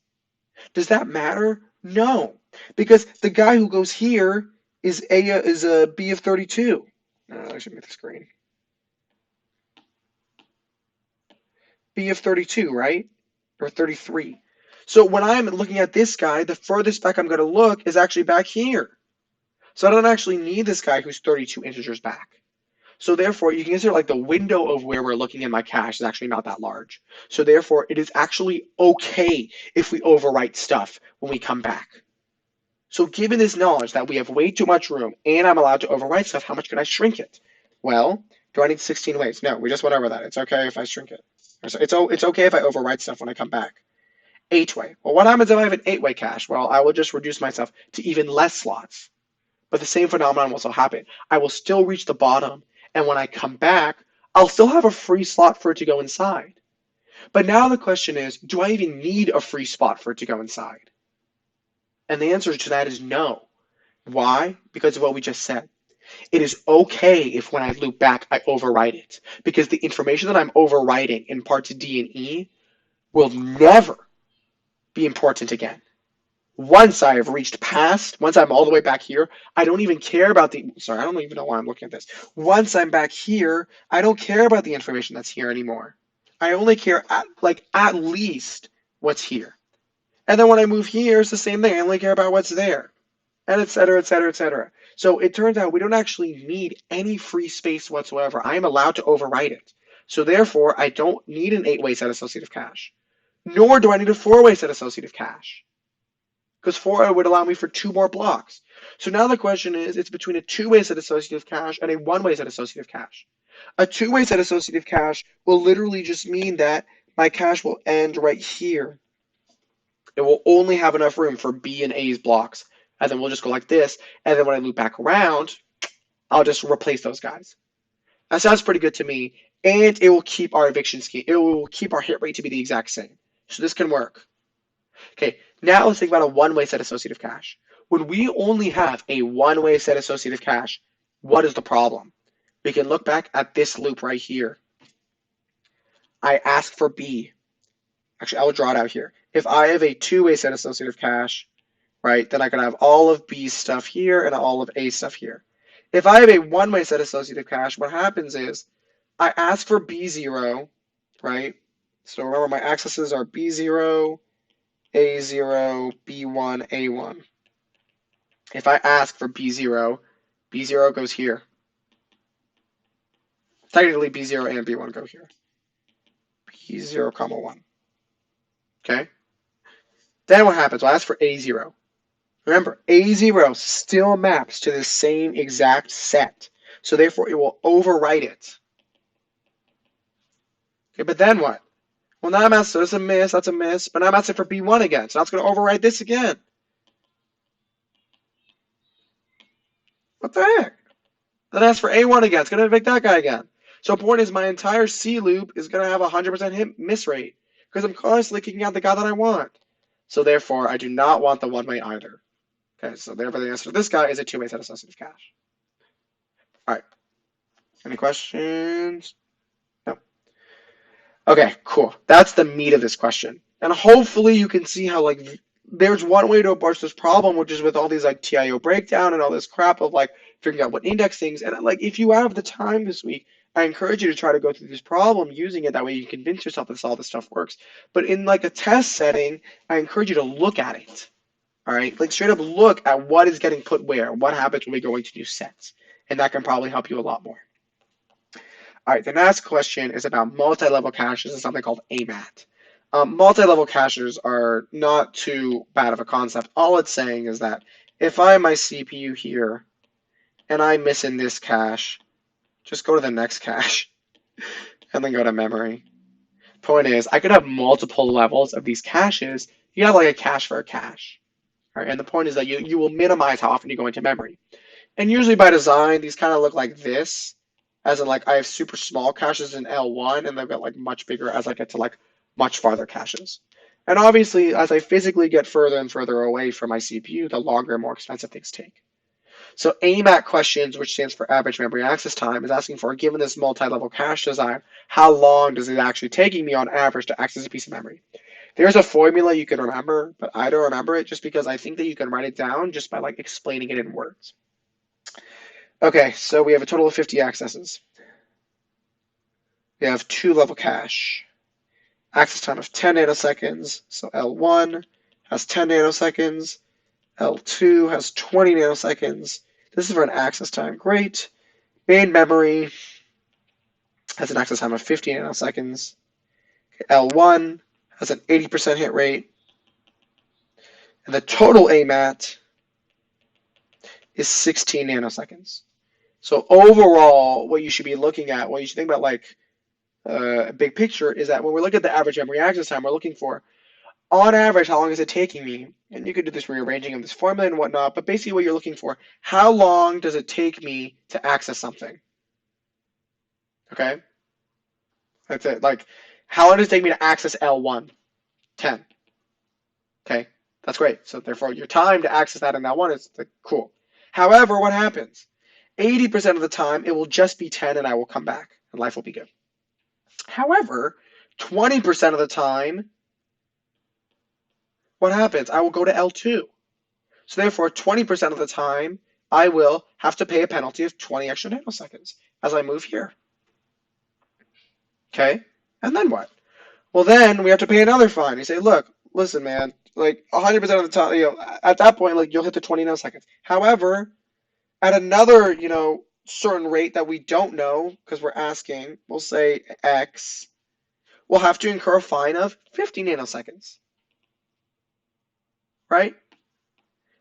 Does that matter? No, because the guy who goes here is a B of 32. I should make this green. B of 32, right? Or 33. So when I'm looking at this guy, the furthest back I'm going to look is actually back here. So I don't actually need this guy who's 32 integers back. So therefore, you can consider like the window of where we're looking in my cache is actually not that large. So therefore, it is actually okay if we overwrite stuff when we come back. So given this knowledge that we have way too much room and I'm allowed to overwrite stuff, how much can I shrink it? Well, do I need 16 ways? No, we just went over that. It's okay if I shrink it. It's okay if I overwrite stuff when I come back. 8-way. Well, what happens if I have an 8-way cache? Well, I will just reduce myself to even less slots. But the same phenomenon will still happen. I will still reach the bottom, and when I come back, I'll still have a free slot for it to go inside. But now the question is, do I even need a free spot for it to go inside? And the answer to that is no. Why? Because of what we just said. It is okay if when I loop back, I overwrite it. Because the information that I'm overwriting in parts D and E will never be important again. Once I have reached past, once I'm all the way back here, I don't even care about sorry, I don't even know why I'm looking at this. Once I'm back here, I don't care about the information that's here anymore. I only care at least what's here. And then when I move here, it's the same thing. I only care about what's there, and et cetera, et cetera, et cetera. So it turns out we don't actually need any free space whatsoever. I am allowed to overwrite it. So therefore, I don't need an 8-way set associative cache, nor do I need a 4-way set associative cache, because 4 would allow me for 2 more blocks. So now the question is, it's between a 2-way set associative cache and a 1-way set associative cache. A 2-way set associative cache will literally just mean that my cache will end right here. It will only have enough room for B and A's blocks. And then we'll just go like this. And then when I loop back around, I'll just replace those guys. That sounds pretty good to me. And it will keep our eviction scheme. It will keep our hit rate to be the exact same. So this can work. Okay, now let's think about a 1-way set associative cache. When we only have a 1-way set associative cache, what is the problem? We can look back at this loop right here. I ask for B. Actually, I will draw it out here. If I have a 2-way set associative cache, right, then I can have all of B's stuff here and all of A's stuff here. If I have a 1-way set associative cache, what happens is I ask for B0, right? So remember my accesses are B0, A0, B1, A1. If I ask for B0, B0 goes here. Technically, B0 and B1 go here. B0, comma 1. Okay? Then what happens? Well, I ask for A0. Remember, A0 still maps to the same exact set. So therefore, it will overwrite it. Okay, but then what? Well, now I'm asking, so that's a miss, that's a miss, but now I'm asking for B1 again. So now it's going to overwrite this again. What the heck? Then I ask for A1 again. It's going to evict that guy again. So the point is my entire C loop is going to have a 100% hit miss rate because I'm constantly kicking out the guy that I want. So therefore, I do not want the 1-way either. Okay, so therefore the answer to this guy is a 2-way set associative cache. All right. Any questions? No. Okay, cool. That's the meat of this question. And hopefully you can see how like there's one way to approach this problem, which is with all these like TIO breakdown and all this crap of like figuring out what index things. And like if you have the time this week, I encourage you to try to go through this problem using it. That way you can convince yourself that all this stuff works. But in like a test setting, I encourage you to look at it. All right, like straight up look at what is getting put where, what happens when we go into new sets. And that can probably help you a lot more. All right, the next question is about multi-level caches and something called AMAT. Multi-level caches are not too bad of a concept. All it's saying is that if I have my CPU here and I miss in this cache, just go to the next cache and then go to memory. Point is, I could have multiple levels of these caches. You have like a cache for a cache. All right, and the point is that you will minimize how often you go into memory. And usually by design, these kind of look like this. As in, like, I have super small caches in L1, and they've got, like, much bigger as I get to, like, much farther caches. And obviously, as I physically get further and further away from my CPU, the longer and more expensive things take. So AMAC questions, which stands for average memory access time, is asking for, given this multi-level cache design, how long does it actually taking me on average to access a piece of memory? There's a formula you can remember, but I don't remember it just because I think that you can write it down just by like explaining it in words. Okay, so we have a total of 50 accesses. We have 2-level cache. Access time of 10 nanoseconds, so L1 has 10 nanoseconds. L2 has 20 nanoseconds. This is for an access time. Great. Main memory has an access time of 50 nanoseconds. L1 has an 80% hit rate. And the total AMAT is 16 nanoseconds. So overall, what you should be looking at, what you should think about like a big picture is that when we look at the average memory access time, we're looking for, on average, how long is it taking me? And you could do this rearranging of this formula and whatnot, but basically what you're looking for, how long does it take me to access something? Okay? That's it. Like, how long does it take me to access L1? 10. Okay? That's great. So therefore, your time to access that in that one is like, cool. However, what happens? 80% of the time, it will just be 10 and I will come back and life will be good. However, 20% of the time, what happens? I will go to L2. So therefore, 20% of the time, I will have to pay a penalty of 20 extra nanoseconds as I move here. Okay? And then what? Well, then we have to pay another fine. You say, look, listen, man, like 100% of the time, at that point, like you'll hit the 20 nanoseconds. However, at another, certain rate that we don't know because we're asking, we'll say X, we'll have to incur a fine of 50 nanoseconds, right?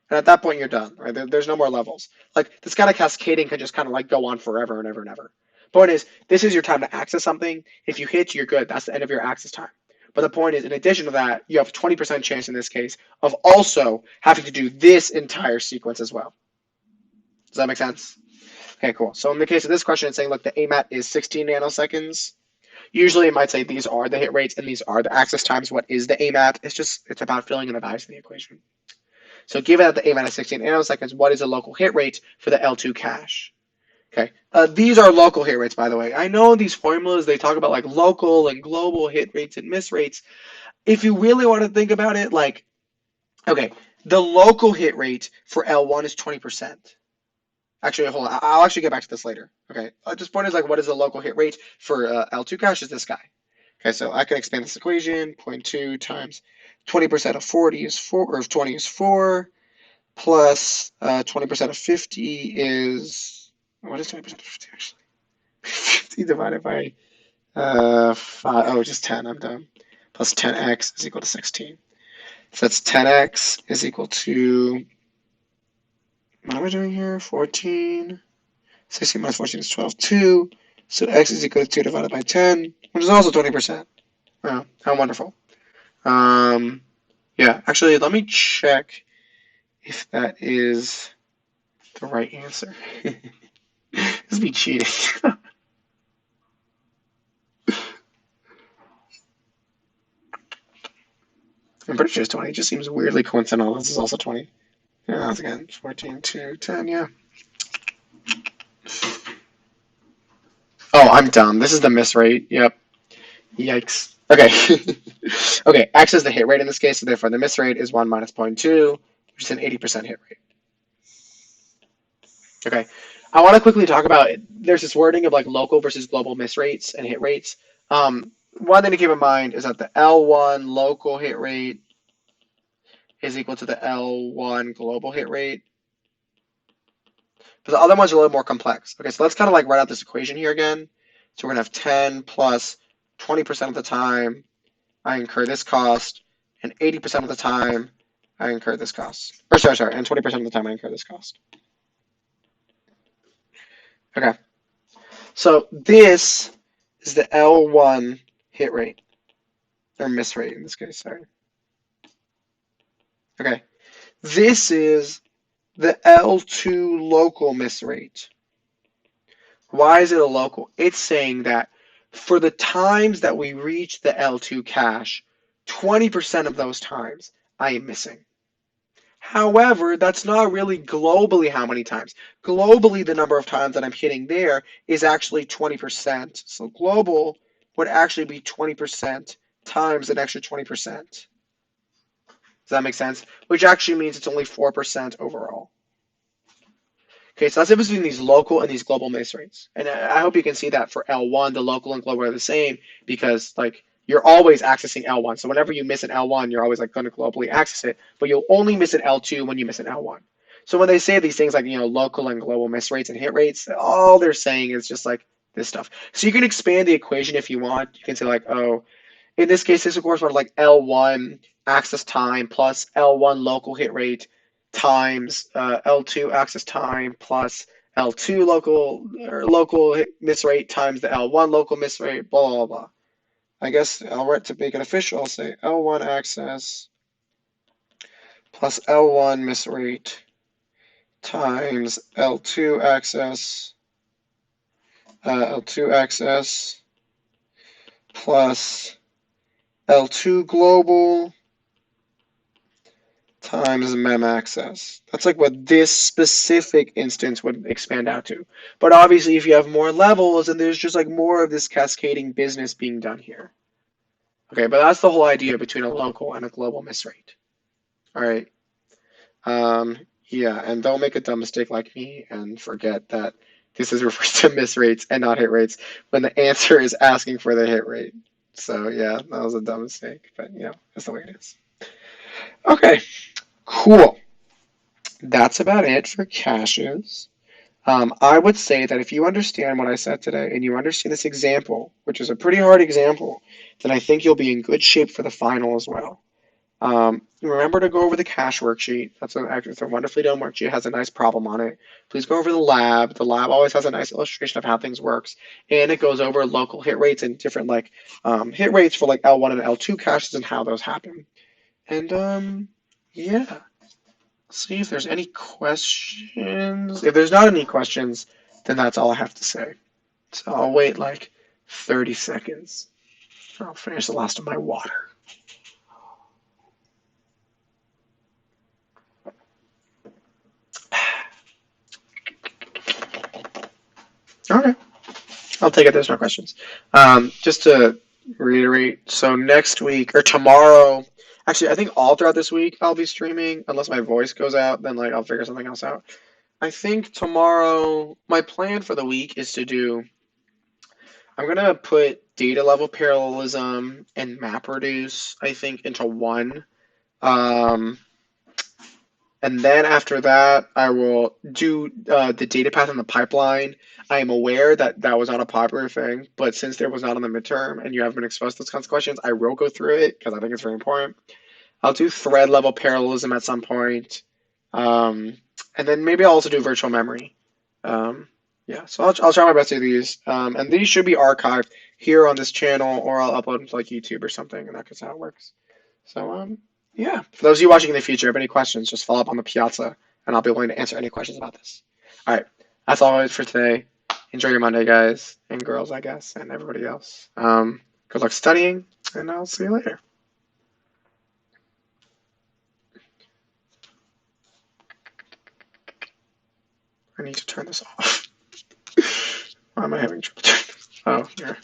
And at that point, you're done, right? There's no more levels. Like this kind of cascading can just kind of like go on forever and ever and ever. Point is, this is your time to access something. If you hit, you're good. That's the end of your access time. But the point is, in addition to that, you have a 20% chance in this case of also having to do this entire sequence as well. Does that make sense? Okay, cool. So in the case of this question, it's saying, look, the AMAT is 16 nanoseconds. Usually it might say these are the hit rates and these are the access times. What is the AMAT? It's about filling in the values in the equation. So given that the AMAT is 16 nanoseconds, what is the local hit rate for the L2 cache? Okay, these are local hit rates, by the way. I know these formulas, they talk about like local and global hit rates and miss rates. If you really want to think about it, like, okay, the local hit rate for L1 is 20%. Actually, hold on. I'll actually get back to this later. Okay, just point is like, what is the local hit rate for L2 cache is this guy. Okay, so I can expand this equation. 0.2 times 20% of 40 is 4, or 20 is 4, plus 20% of 50 is, what is 20% of 50 actually? 50 divided by 5, oh, just 10, I'm done. Plus 10x is equal to 16. So that's 10x is equal to, what am I doing here? 14. 16 minus 14 is 12. 2. So x is equal to 2 divided by 10, which is also 20%. Wow, how wonderful. Yeah, actually, let me check if that is the right answer. This is me cheating. I'm pretty sure it's 20. It just seems weirdly coincidental. This is also 20. Yeah, that's again 14 to 10. Yeah. Oh, I'm dumb. This is the miss rate. Yep. Yikes. Okay. Okay. X is the hit rate in this case, so therefore the miss rate is 1 minus 0.2, which is an 80% hit rate. Okay. I want to quickly talk about there's this wording of like local versus global miss rates and hit rates. One thing to keep in mind is that the L1 local hit rate is equal to the L1 global hit rate. But the other ones are a little more complex. Okay, so let's kind of like write out this equation here again. So we're going to have 10 plus 20% of the time I incur this cost, and 80% of the time I incur this cost. Or sorry, and 20% of the time I incur this cost. Okay, so this is the L1 hit rate, or miss rate in this case, sorry. Okay, this is the L2 local miss rate. Why is it a local? It's saying that For the times that we reach the L2 cache, 20% of those times I am missing. However, that's not really globally how many times. Globally, the number of times that I'm hitting there is actually 20%. So global would actually be 20% times an extra 20%. Does that make sense? Which actually means it's only 4% overall. Okay, so that's the difference between these local and these global miss rates. And I hope you can see that for L1, the local and global are the same because like you're always accessing L1. So whenever you miss an L1, you're always like going to globally access it, but you'll only miss an L2 when you miss an L1. So when they say these things like, local and global miss rates and hit rates, all they're saying is just like this stuff. So you can expand the equation if you want. You can say like, oh, in this case, this of course would like L1 access time plus L1 local hit rate times L2 access time plus L2 local hit miss rate times the L1 local miss rate, blah, blah, blah. I guess I'll write to make it official. I'll say L1 access plus L1 miss rate times L2 access plus L2 global times mem access. That's like what this specific instance would expand out to. But obviously, if you have more levels, and there's just like more of this cascading business being done here. Okay, but that's the whole idea between a local and a global miss rate. All right. Yeah, and don't make a dumb mistake like me and forget that this is referred to miss rates and not hit rates when the answer is asking for the hit rate. So yeah, that was a dumb mistake, but that's the way it is. Okay, cool. That's about it for caches. I would say that if you understand what I said today and you understand this example, which is a pretty hard example, then I think you'll be in good shape for the final as well. Remember to go over the cache worksheet. It's a wonderfully done worksheet. It has a nice problem on it. Please go over the lab. The lab always has a nice illustration of how things works, and it goes over local hit rates and different hit rates for like L1 and L2 caches and how those happen. And yeah. See if there's any questions. If there's not any questions, then that's all I have to say. So I'll wait like 30 seconds. I'll finish the last of my water. Okay, I'll take it. There's no questions. Just to reiterate, so next week or tomorrow, actually, I think all throughout this week I'll be streaming. Unless my voice goes out, then like I'll figure something else out. I think tomorrow, my plan for the week is to do. I'm gonna put data level parallelism and MapReduce, I think, into one. Um, and then after that, I will do the data path in the pipeline. I am aware that that was not a popular thing, but since there was not on the midterm and you have been exposed to those kinds of questions, I will go through it because I think it's very important. I'll do thread level parallelism at some point. Um, and then maybe I'll also do virtual memory. Um, yeah, so I'll try my best to do these. And these should be archived here on this channel, or I'll upload them to like YouTube or something, and that's how it works. So yeah, for those of you watching in the future, if you have any questions, just follow up on the piazza, and I'll be willing to answer any questions about this. All right, that's all it is for today. Enjoy your Monday, guys and girls, I guess, and everybody else. Good luck studying, and I'll see you later. I need to turn this off. Why am I having trouble turning this? Oh, here.